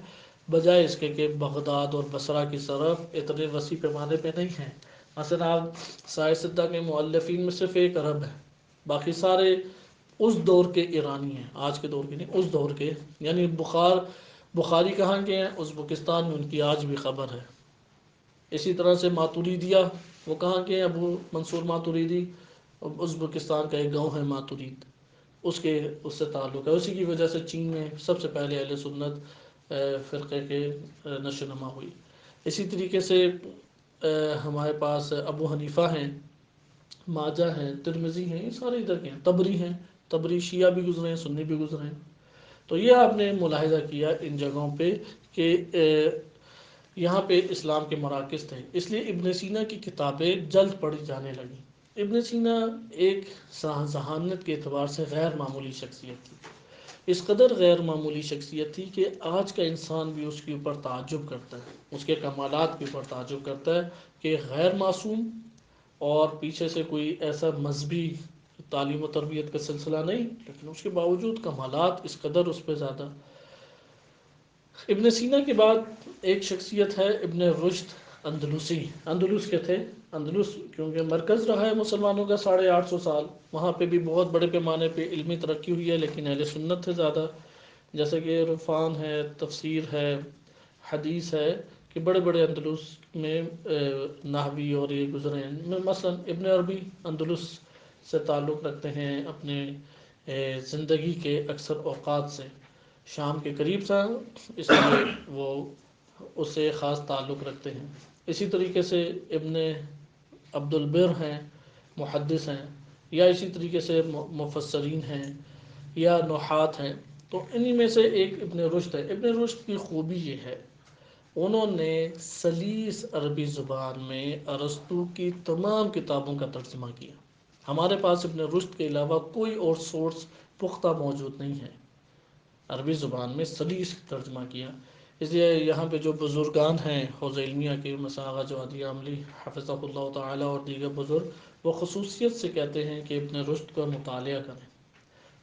بجائے اس کے کہ بغداد اور بصرہ کی طرف اتنے وسیع پیمانے پہ نہیں ہیں۔ مثلا آپ سائے ستہ کے مؤلفین میں صرف 1 عرب ہے، باقی سارے اس دور کے ایرانی ہیں، آج کے دور کے نہیں، اس دور کے، یعنی بخاری کہاں کے ہیں؟ ازبکستان میں، ان کی آج بھی خبر ہے۔ اسی طرح سے ماتوریدیہ، وہ کہاں کے ہیں؟ ابو منصور ماتوریدی، ازبکستان کا ایک گاؤں ہے ماتورید، اس سے تعلق ہے۔ اسی کی وجہ سے چین میں سب سے پہلے اہل سنت فرقے کے نشو نما ہوئی۔ اسی طریقے سے ہمارے پاس ابو حنیفہ ہیں، ماجہ ہیں، ترمذی ہیں، یہ سارے ادھر کے ہیں۔ تبری ہیں، تبری شیعہ بھی گزرے ہیں، سنی بھی گزرے ہیں۔ تو یہ آپ نے ملاحظہ کیا ان جگہوں پہ کہ یہاں پہ اسلام کے مراکز تھے، اس لیے ابن سینا کی کتابیں جلد پڑھی جانے لگیں۔ ابن سینا ایک ذہانت کے اعتبار سے غیر معمولی شخصیت تھی، اس قدر غیر معمولی شخصیت تھی کہ آج کا انسان بھی اس کے اوپر تعجب کرتا ہے، اس کے کمالات کے اوپر تعجب کرتا ہے کہ غیر معصوم، اور پیچھے سے کوئی ایسا مذہبی تعلیم و تربیت کا سلسلہ نہیں، لیکن اس کے باوجود کمالات اس قدر اس پہ زیادہ۔ ابن سینا کے بعد ایک شخصیت ہے ابن رشد اندلسی۔ اندلس کے تھے، اندلس کیونکہ مرکز رہا ہے مسلمانوں کا 850 سال، وہاں پہ بھی بہت بڑے پیمانے پہ علمی ترقی ہوئی ہے، لیکن اہل سنت تھے زیادہ، جیسے کہ عرفان ہے، تفسیر ہے، حدیث ہے، کہ بڑے بڑے اندلس میں نحوی اور یہ گزرے ہیں۔ مثلا ابن عربی اندلس سے تعلق رکھتے ہیں اپنے زندگی کے اکثر اوقات سے، شام کے قریب تھا اس لیے وہ اس سے خاص تعلق رکھتے ہیں۔ اسی طریقے سے ابن عبد البر ہیں، محدث ہیں، یا اسی طریقے سے مفسرین ہیں یا نحات ہیں، تو انہی میں سے ایک ابن رشد ہے۔ ابن رشد کی خوبی یہ ہے انہوں نے سلیس عربی زبان میں ارسطو کی تمام کتابوں کا ترجمہ کیا۔ ہمارے پاس ابن رشد کے علاوہ کوئی اور سورس پختہ موجود نہیں ہے۔ عربی زبان میں سلیس ترجمہ کیا، اس لیے یہاں پہ جو بزرگان ہیں حوزہ علمیہ کے مساغہ جوادی عاملی حفظہ اللہ تعالی اور دیگر بزرگ، وہ خصوصیت سے کہتے ہیں کہ ابن رشد کا مطالعہ کریں،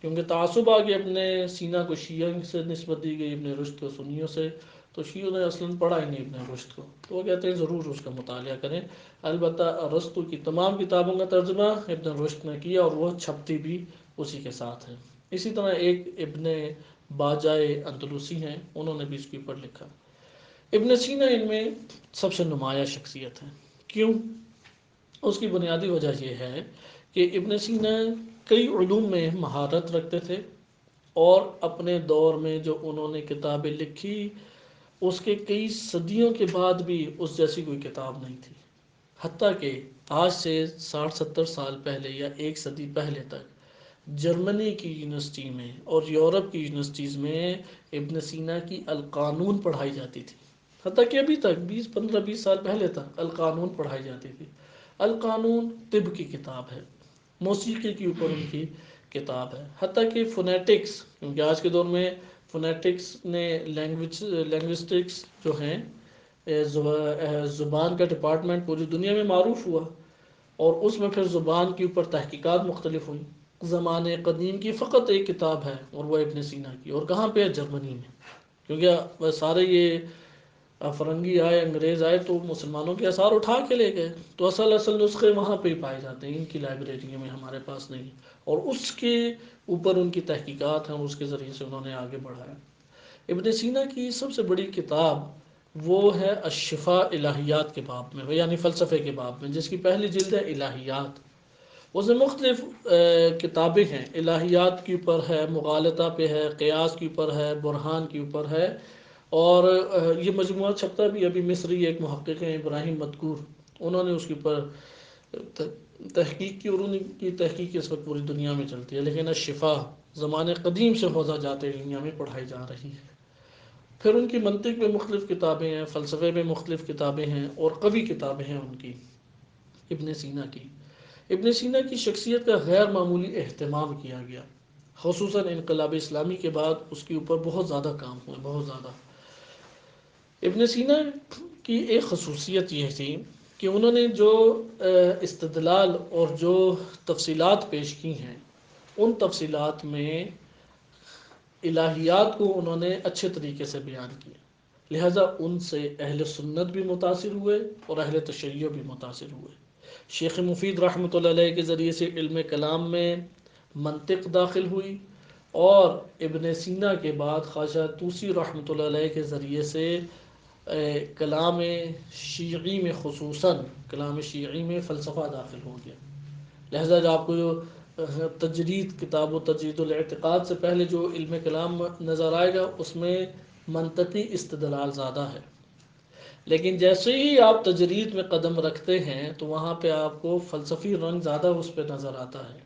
کیونکہ تعصب آگے ابن سینا کو شیعہ سے نسبت دی گئی، ابن رشد کو سنیوں سے، تو شیعوں نے اصلاً پڑھا ہی نہیں ابن رشد کو، تو وہ کہتے ہیں ضرور اس کا مطالعہ کریں۔ البتہ ارسطو کی تمام کتابوں کا ترجمہ ابن رشد نے کیا اور وہ چھپتی بھی اسی کے ساتھ ہے۔ اسی طرح ایک ابن باجائے اندلسی ہیں، انہوں نے بھی اس کے اوپر لکھا۔ ابن سینا ان میں سب سے نمایاں شخصیت ہے۔ کیوں؟ اس کی بنیادی وجہ یہ ہے کہ ابن سینا کئی علوم میں مہارت رکھتے تھے، اور اپنے دور میں جو انہوں نے کتابیں لکھی اس کے کئی صدیوں کے بعد بھی اس جیسی کوئی کتاب نہیں تھی، حتیٰ کہ آج سے 60-70 سال پہلے یا ایک صدی پہلے تک جرمنی کی یونیورسٹی میں اور یورپ کی یونیورسٹیز میں ابن سینا کی القانون پڑھائی جاتی تھی، حتیٰ کہ ابھی تک 15-20 سال پہلے تک القانون پڑھائی جاتی تھی۔ القانون طب کی کتاب ہے، موسیقی کے اوپر ان کی کتاب ہے، حتیٰ کہ فونیٹکس، کیونکہ آج کے دور میں فونیٹکس نے لینگوسٹکس جو ہیں زبان کا ڈپارٹمنٹ پوری دنیا میں معروف ہوا، اور اس میں پھر زبان کے اوپر تحقیقات مختلف ہوئیں۔ زمانے قدیم کی فقط ایک کتاب ہے اور وہ ابن سینا کی، اور کہاں پہ ہے؟ جرمنی میں، کیونکہ سارے یہ فرنگی آئے، انگریز آئے تو مسلمانوں کے آثار اٹھا کے لے گئے، تو اصل نسخے وہاں پہ ہی پائے جاتے ہیں، ان کی لائبریریوں میں، ہمارے پاس نہیں، اور اس کے اوپر ان کی تحقیقات ہیں اور اس کے ذریعے سے انہوں نے آگے بڑھایا۔ ابن سینا کی سب سے بڑی کتاب وہ ہے الشفاء الہیات کے باب میں، یعنی فلسفے کے باب میں، جس کی پہلی جلد ہے الہیات۔ اس میں مختلف کتابیں ہیں، الہیات کے اوپر ہے، مغالطہ پہ ہے، قیاس کے اوپر ہے، برہان کے اوپر ہے، اور یہ مجموعہ چھپتا بھی ابھی مصری ایک محقق ہیں ابراہیم مدکور، انہوں نے اس کے اوپر تحقیق کی، اور ان کی تحقیق اس وقت پوری دنیا میں چلتی ہے، لیکن الشفاء زمانے قدیم سے حوزہ جات علمیہ میں پڑھائی جا رہی ہے۔ پھر ان کی منطق میں مختلف کتابیں ہیں، فلسفے میں مختلف کتابیں ہیں، اور قوی کتابیں ہیں ان کی، ابن سینا کی۔ ابن سینا کی شخصیت کا غیر معمولی اہتمام کیا گیا، خصوصاً انقلاب اسلامی کے بعد اس کے اوپر بہت زیادہ کام ہوا، بہت زیادہ۔ ابن سینا کی ایک خصوصیت یہ تھی کہ انہوں نے جو استدلال اور جو تفصیلات پیش کی ہیں، ان تفصیلات میں الہیات کو انہوں نے اچھے طریقے سے بیان کیا، لہذا ان سے اہل سنت بھی متاثر ہوئے اور اہل تشیع بھی متاثر ہوئے۔ شیخ مفید رحمۃ اللہ علیہ کے ذریعے سے علم کلام میں منطق داخل ہوئی، اور ابن سینا کے بعد خواجہ طوسی رحمۃ اللہ علیہ کے ذریعے سے کلام شیعی میں، خصوصاً کلام شیعی میں فلسفہ داخل ہو گیا۔ لہذا جو آپ کو جو تجرید، کتاب و تجرید الاعتقاد سے پہلے جو علم کلام نظر آئے گا، اس میں منطقی استدلال زیادہ ہے، لیکن جیسے ہی آپ تجرید میں قدم رکھتے ہیں تو وہاں پہ آپ کو فلسفی رنگ زیادہ اس پہ نظر آتا ہے،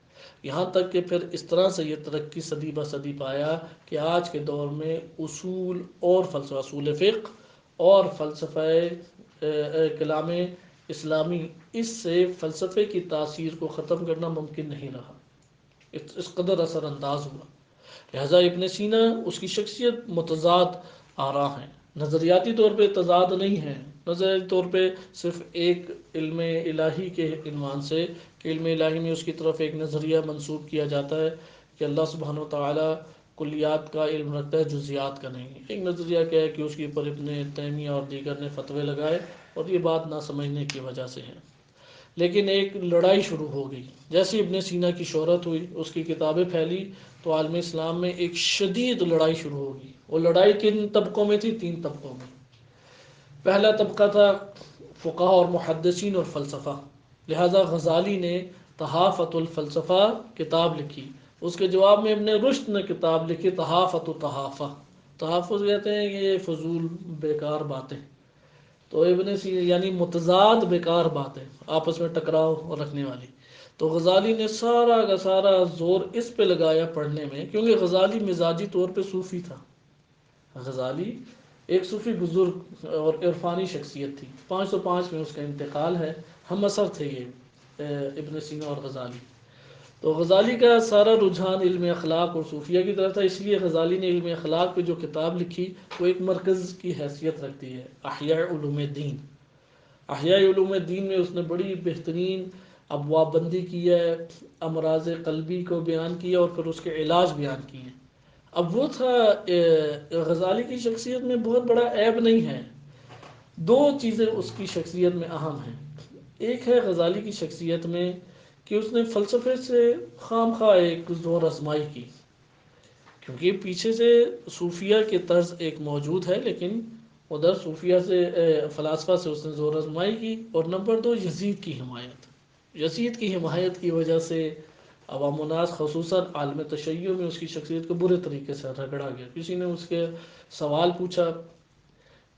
یہاں تک کہ پھر اس طرح سے یہ ترقی صدی بہ صدی پایا کہ آج کے دور میں اصول اور فلسفہ، اصول فقہ اور فلسفہ کلام اسلامی، اس سے فلسفے کی تاثیر کو ختم کرنا ممکن نہیں رہا، اس قدر اثر انداز ہوا۔ لہذا ابن سینا، اس کی شخصیت متضاد آراء ہیں، نظریاتی طور پہ تضاد نہیں ہے، نظریاتی طور پہ صرف ایک علم الہی کے عنوان سے، کہ علم الہی میں اس کی طرف ایک نظریہ منسوب کیا جاتا ہے کہ اللہ سبحانہ وتعالی کلیات کا علم رکھتا ہے، جزیات کا نہیں۔ ایک نظریہ کیا ہے کہ اس کے اوپر ابن تیمیہ اور دیگر نے فتوے لگائے، اور یہ بات نہ سمجھنے کی وجہ سے ہے۔ لیکن ایک لڑائی شروع ہو گئی، جیسے ابن سینا کی شہرت ہوئی، اس کی کتابیں پھیلی، تو عالم اسلام میں ایک شدید لڑائی شروع ہو گئی۔ وہ لڑائی کن طبقوں میں تھی؟ 3 طبقوں میں۔ پہلا طبقہ تھا فقہاء اور محدثین اور فلسفہ، لہذا غزالی نے تحافۃ الفلسفہ کتاب لکھی، اس کے جواب میں ابن رشد نے کتاب لکھی تحافۃ التحافہ۔ تحفظ کہتے ہیں کہ یہ فضول بیکار باتیں، تو ابن سینا یعنی متضاد بیکار باتیں، آپس میں ٹکراؤ رکھنے والی۔ تو غزالی نے سارا کا سارا زور اس پہ لگایا پڑھنے میں، کیونکہ غزالی مزاجی طور پہ صوفی تھا۔ غزالی ایک صوفی بزرگ اور عرفانی شخصیت تھی، 505 میں اس کا انتقال ہے، ہم اثر تھے یہ ابن سینا اور غزالی۔ تو غزالی کا سارا رجحان علم اخلاق اور صوفیہ کی طرف تھا، اس لیے غزالی نے علم اخلاق پہ جو کتاب لکھی وہ ایک مرکز کی حیثیت رکھتی ہے، احیاء علوم الدین۔ احیاء علوم الدین میں اس نے بڑی بہترین ابواب بندی کی ہے، امراض قلبی کو بیان کیا اور پھر اس کے علاج بیان کیے ہیں۔ اب وہ تھا غزالی کی شخصیت میں بہت بڑا عیب نہیں ہے، دو چیزیں اس کی شخصیت میں اہم ہیں۔ ایک ہے غزالی کی شخصیت میں کہ اس نے فلسفے سے خام خواہ ایک زور آزمائی کی، کیونکہ پیچھے سے صوفیہ کے طرز ایک موجود ہے، لیکن ادھر صوفیہ سے فلاسفہ سے اس نے زور آزمائی کی۔ اور نمبر دو، یزید کی حمایت، یزید کی حمایت کی وجہ سے عوام الناس خصوصاً عالم تشیع میں اس کی شخصیت کو برے طریقے سے رگڑا گیا۔ کسی نے اس کے سوال پوچھا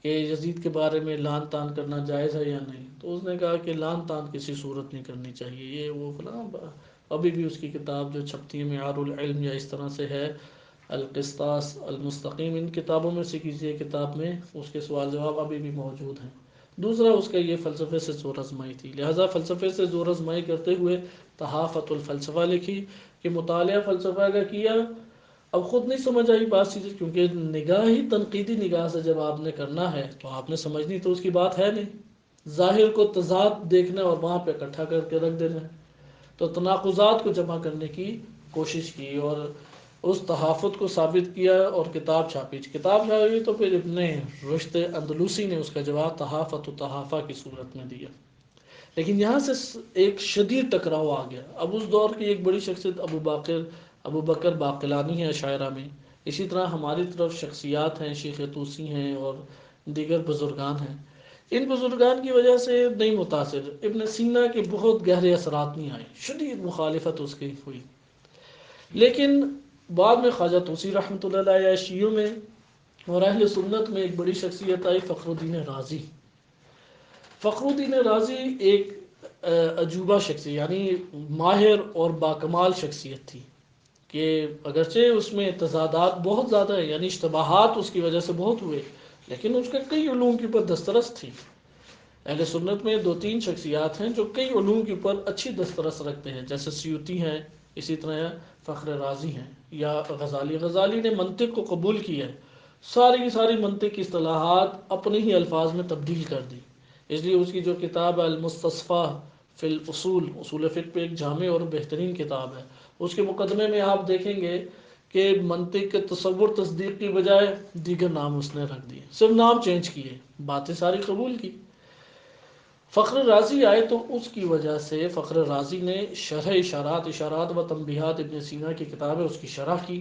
کہ یزید کے بارے میں لعن طعن کرنا جائز ہے یا نہیں، تو اس نے کہا کہ لعن طعن کسی صورت نہیں کرنی چاہیے، یہ وہ فلاں۔ ابھی بھی اس کی کتاب جو چھپتی ہے معیار العلم یا اس طرح سے ہے، القسطاس المستقیم، ان کتابوں میں سے کسی ایک کتاب میں اس کے سوال جواب ابھی بھی موجود ہیں۔ دوسرا اس کا یہ فلسفے سے زور آزمائی تھی، لہٰذا فلسفے سے زور آزمائی کرتے ہوئے تحافۃ الفلسفہ لکھی کہ مطالعہ فلسفہ کا کیا، اب خود نہیں سمجھ آئی بات چیزیں، کیونکہ نگاہ ہی تنقیدی نگاہ سے جب آپ نے کرنا ہے تو آپ نے سمجھنی تو اس کی بات ہے نہیں، ظاہر کو تضاد دیکھنا اور وہاں پہ اکٹھا کر کے رکھ دینا ہے۔ تو تناقضات کو جمع کرنے کی کوشش کی اور اس تحافظ کو ثابت کیا اور کتاب چھاپی۔ کتاب چھاپی تو پھر ابن رشد اندلوسی نے اس کا جواب تحافۃ و تحافہ کی صورت میں دیا۔ لیکن یہاں سے ایک شدید ٹکراؤ آ گیا۔ اب اس دور کی ایک بڑی شخصیت ابو بکر باقلانی ہے اشاعرہ میں، اسی طرح ہماری طرف شخصیات ہیں، شیخ طوسی ہیں اور دیگر بزرگان ہیں۔ ان بزرگان کی وجہ سے نہیں متاثر، ابن سینا کے بہت گہرے اثرات نہیں آئے، شدید مخالفت اس کی ہوئی۔ لیکن بعد میں خواجہ طوسی رحمۃ اللہ علیہ شیعوں میں اور اہل سنت میں ایک بڑی شخصیت آئی، فخر الدین رازی۔ فخر الدین رازی ایک عجوبہ شخصیت، یعنی ماہر اور باکمال شخصیت تھی، کہ اگرچہ اس میں تضادات بہت زیادہ ہیں، یعنی اشتباہات اس کی وجہ سے بہت ہوئے، لیکن اس کے کئی علوم کے اوپر دسترس تھی۔ اہل سنت میں دو تین شخصیات ہیں جو کئی علوم کے اوپر اچھی دسترس رکھتے ہیں، جیسے سیوطی ہیں، اسی طرح فخر رازی ہیں، یا غزالی نے منطق کو قبول کیا ہے، ساری کی ساری منطق کی اصطلاحات اپنے ہی الفاظ میں تبدیل کر دی۔ اس لیے اس کی جو کتاب ہے المستصفیٰ فی الاصول، اصول فقہ پہ ایک جامع اور بہترین کتاب ہے، اس کے مقدمے میں آپ دیکھیں گے کہ منطق کے تصور تصدیق کی بجائے دیگر نام اس نے رکھ دیے، صرف نام چینج کیے، باتیں ساری قبول کی۔ فخر رازی آئے تو اس کی وجہ سے فخر رازی نے شرح اشارات و تنبیہات ابن سینا کی کتاب ہے اس کی شرح کی،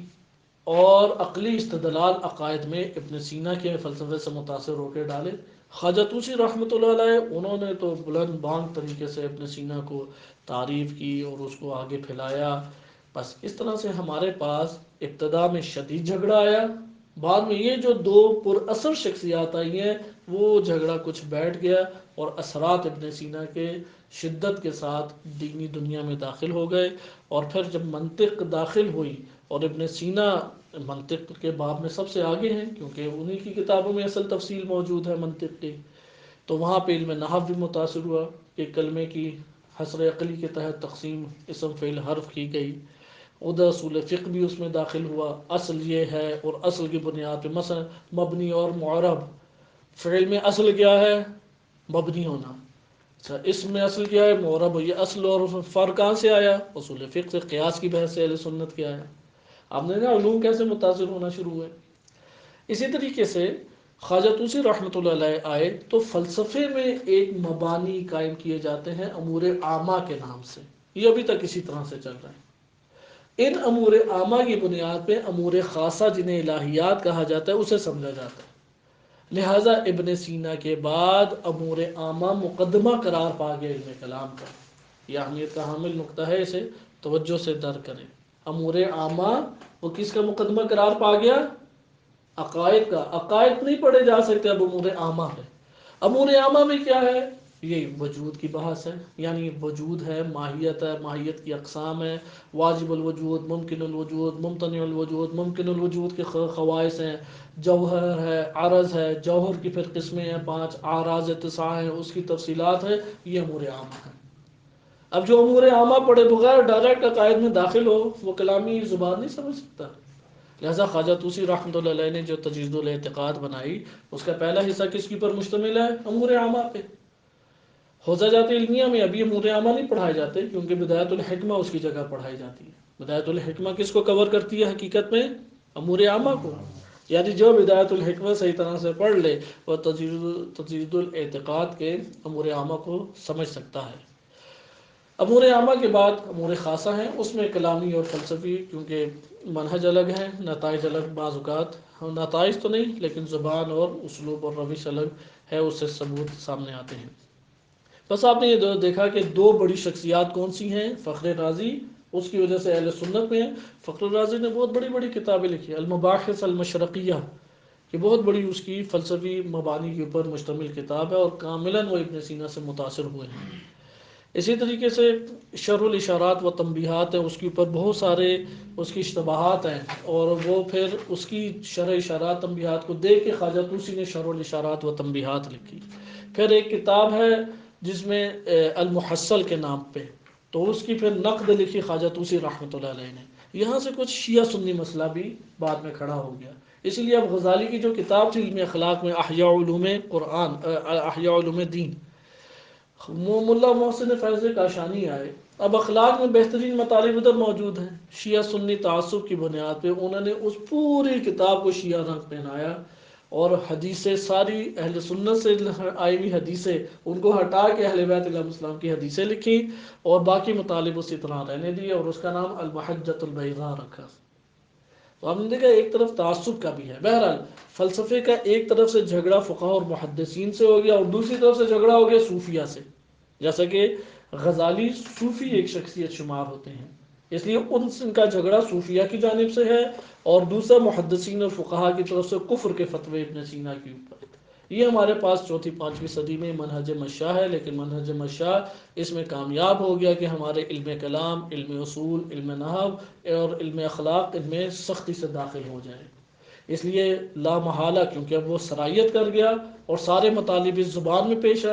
اور عقلی استدلال عقائد میں ابن سینا کے فلسفے سے متاثر ہو کے ڈالے۔ خواجہ طوسی رحمۃ اللہ علیہ انہوں نے تو بلند بانگ طریقے سے ابن سینا کو تعریف کی اور اس کو آگے پھیلایا۔ بس اس طرح سے ہمارے پاس ابتدا میں شدید جھگڑا آیا، بعد میں یہ جو دو پر اثر شخصیات آئی ہیں وہ جھگڑا کچھ بیٹھ گیا، اور اثرات ابن سینا کے شدت کے ساتھ دینی دنیا میں داخل ہو گئے۔ اور پھر جب منطق داخل ہوئی، اور ابن سینا منطق کے باب میں سب سے آگے ہیں، کیونکہ انہی کی کتابوں میں اصل تفصیل موجود ہے منطق کی، تو وہاں پہ علم نحو بھی متاثر ہوا کہ کلمے کی حصر عقلی کے تحت تقسیم اسم فعل حرف کی گئی، ادھر اصول فقہ بھی اس میں داخل ہوا، اصل یہ ہے، اور اصل کی بنیاد پہ مثلا مبنی اور معرب، فعل میں اصل کیا ہے؟ مبنی ہونا، اچھا اس میں اصل کیا ہے؟ معرب۔ یہ اصل اور فرق کہاں سے آیا؟ اصول فقہ سے، قیاس کی بحث سے اہل سنت کے آیا۔ آپ نے کہا علوم کیسے متاثر ہونا شروع ہوئے۔ اسی طریقے سے خواجہ طوسی رحمۃ اللہ علیہ آئے تو فلسفے میں ایک مبانی قائم کیے جاتے ہیں امور عامہ کے نام سے، یہ ابھی تک اسی طرح سے چل رہا ہے۔ ان امور عامہ کی بنیاد پہ امور خاصہ جنہیں الہیات کہا جاتا ہے اسے سمجھا جاتا ہے، لہٰذا ابن سینا کے بعد امور عامہ مقدمہ قرار پا گیا علم کلام کا۔ یہ اہمیت کا حامل نقطہ ہے، اسے توجہ سے درک کریں۔ امور عامہ وہ کس کا مقدمہ قرار پا گیا؟ عقائد کا۔ عقائد نہیں پڑھے جا سکتے اب امور عامہ ہے۔ امور عامہ میں کیا ہے؟ یہ وجود کی بحث ہے، یعنی وجود ہے، ماہیت کی اقسام ہے، واجب الوجود، ممکن الوجود، ممتنع الوجود، ممکن الوجود کے خواص ہیں، جوہر ہے، عرض ہے، جوہر کی پھر قسمیں ہیں 5، اعراض 9 ہیں، اس کی تفصیلات ہے، یہ امور عامہ ہے۔ اب جو امور عامہ پڑھے بغیر ڈائریکٹ عقائد میں داخل ہو وہ کلامی زبان نہیں سمجھ سکتا۔ لہذا خواجہ طوسی رحمۃ اللہ علیہ نے جو تجدید الاعتقاد بنائی اس کا پہلا حصہ کس کی پر مشتمل ہے؟ امور عامہ پہ۔ حوزہ جات علمیہ میں ابھی امور عامہ نہیں پڑھائے جاتے کیونکہ بدایت الحکمہ اس کی جگہ پڑھائی جاتی ہے۔ بدایت الحکمہ کس کو کور کرتی ہے حقیقت میں؟ امور عامہ کو، یعنی جو بدایت الحکمہ صحیح طرح سے پڑھ لے وہ تجدید الاعتقاد کے امور عامہ کو سمجھ سکتا ہے۔ امور عامہ کے بعد امور خاصہ ہیں، اس میں کلامی اور فلسفی، کیونکہ منہج الگ ہے، نتائج الگ، بعض اوقات نتائج تو نہیں لیکن زبان اور اسلوب اور روش الگ ہے، اس سے ثبوت سامنے آتے ہیں۔ بس آپ نے یہ دیکھا کہ 2 بڑی شخصیات کون سی ہیں؟ فخر رازی، اس کی وجہ سے اہل سنت میں فخر رازی نے بہت بڑی بڑی کتابیں لکھی، المباحث المشرقیہ، کہ بہت بڑی اس کی فلسفی مبانی کے اوپر مشتمل کتاب ہے اور کاملاً وہ ابن سینا سے متاثر ہوئے ہیں۔ اسی طریقے سے شرح الاشارات و تنبیہات ہے، اس کے اوپر بہت سارے اس کی اشتباہات ہیں، اور وہ پھر اس کی شرح اشارات تنبیہات کو دیکھ کے خواجہ طوسی نے شرح الاشارات و تنبیہات لکھی۔ پھر ایک کتاب ہے جس میں المحصل کے نام پہ، تو اس کی پھر نقد لکھی خواجہ طوسی رحمۃ اللہ علیہ نے۔ یہاں سے کچھ شیعہ سنی مسئلہ بھی بعد میں کھڑا ہو گیا، اس لیے اب غزالی کی جو کتاب تھی علم اخلاق میں احیاء علوم قرآن، احیاء علوم دین، ملا محسن فیض کاشانی آئے، اب اخلاق میں بہترین مطالب ادھر موجود ہیں۔ شیعہ سنی تعصب کی بنیاد پہ انہوں نے اس پوری کتاب کو شیعہ رنگ پہنایا، اور حدیثیں ساری اہل سنت سے آئی ہوئی حدیثیں ان کو ہٹا کے اہل بیت علیہ السلام کی حدیثیں لکھی، اور باقی مطالب اسی طرح رہنے دیے، اور اس کا نام المحجۃ البیضاء رکھا۔ تو ہم نے دیکھا ایک طرف تعصب کا بھی ہے۔ بہرحال فلسفے کا ایک طرف سے جھگڑا فقہاء اور محدثین سے ہو گیا، اور دوسری طرف سے جھگڑا ہو گیا صوفیہ سے، جیسا کہ غزالی صوفی ایک شخصیت شمار ہوتے ہیں، اس لیے ان کا جھگڑا صوفیہ کی جانب سے ہے، اور دوسرا محدثین اور فقہاء کی طرف سے کفر کے فتوے ابن سینا کے اوپر۔ یہ ہمارے پاس 4ویں 5ویں صدی میں منہج مشاء ہے، لیکن منہج مشاء اس میں کامیاب ہو گیا کہ ہمارے علم کلام، علم اصول، علم نحو اور علم اخلاق ان میں سختی سے داخل ہو جائے۔ اس لیے لا محالہ، کیونکہ اب وہ سرائیت کر گیا اور سارے مطالب اس زبان میں پیش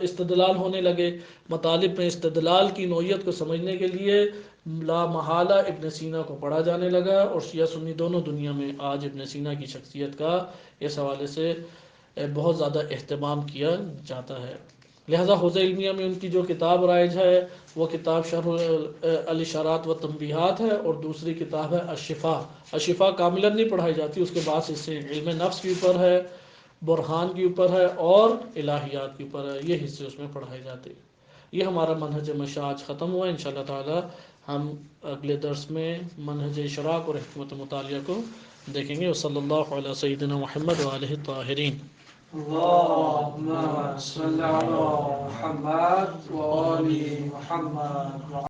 استدلال ہونے لگے، مطالب میں استدلال کی نوعیت کو سمجھنے کے لیے لا محالہ ابن سینا کو پڑھا جانے لگا، اور شیعہ سنی دونوں دنیا میں آج ابن سینا کی شخصیت کا اس حوالے سے بہت زیادہ اہتمام کیا جاتا ہے۔ لہذا حوزہ علمیہ میں ان کی جو کتاب رائج ہے وہ کتاب شرح الاشارات و تنبیہات ہے، اور دوسری کتاب ہے الشفاء۔ الشفاء کاملاً نہیں پڑھائی جاتی، اس کے بعد اس سے علم نفس کے اوپر ہے، برہان کے اوپر ہے، اور الہیات کے اوپر ہے، یہ حصے اس میں پڑھائے جاتے ہیں۔ یہ ہمارا منہج مشاء آج ختم ہوا، انشاءاللہ تعالی ہم اگلے درس میں منہج اشراق اور حکمت مطالعہ کو دیکھیں گے۔ وصلی اللہ علی سیدنا محمد وآلہ الطاہرین۔ اللهم صل على محمد وآل محمد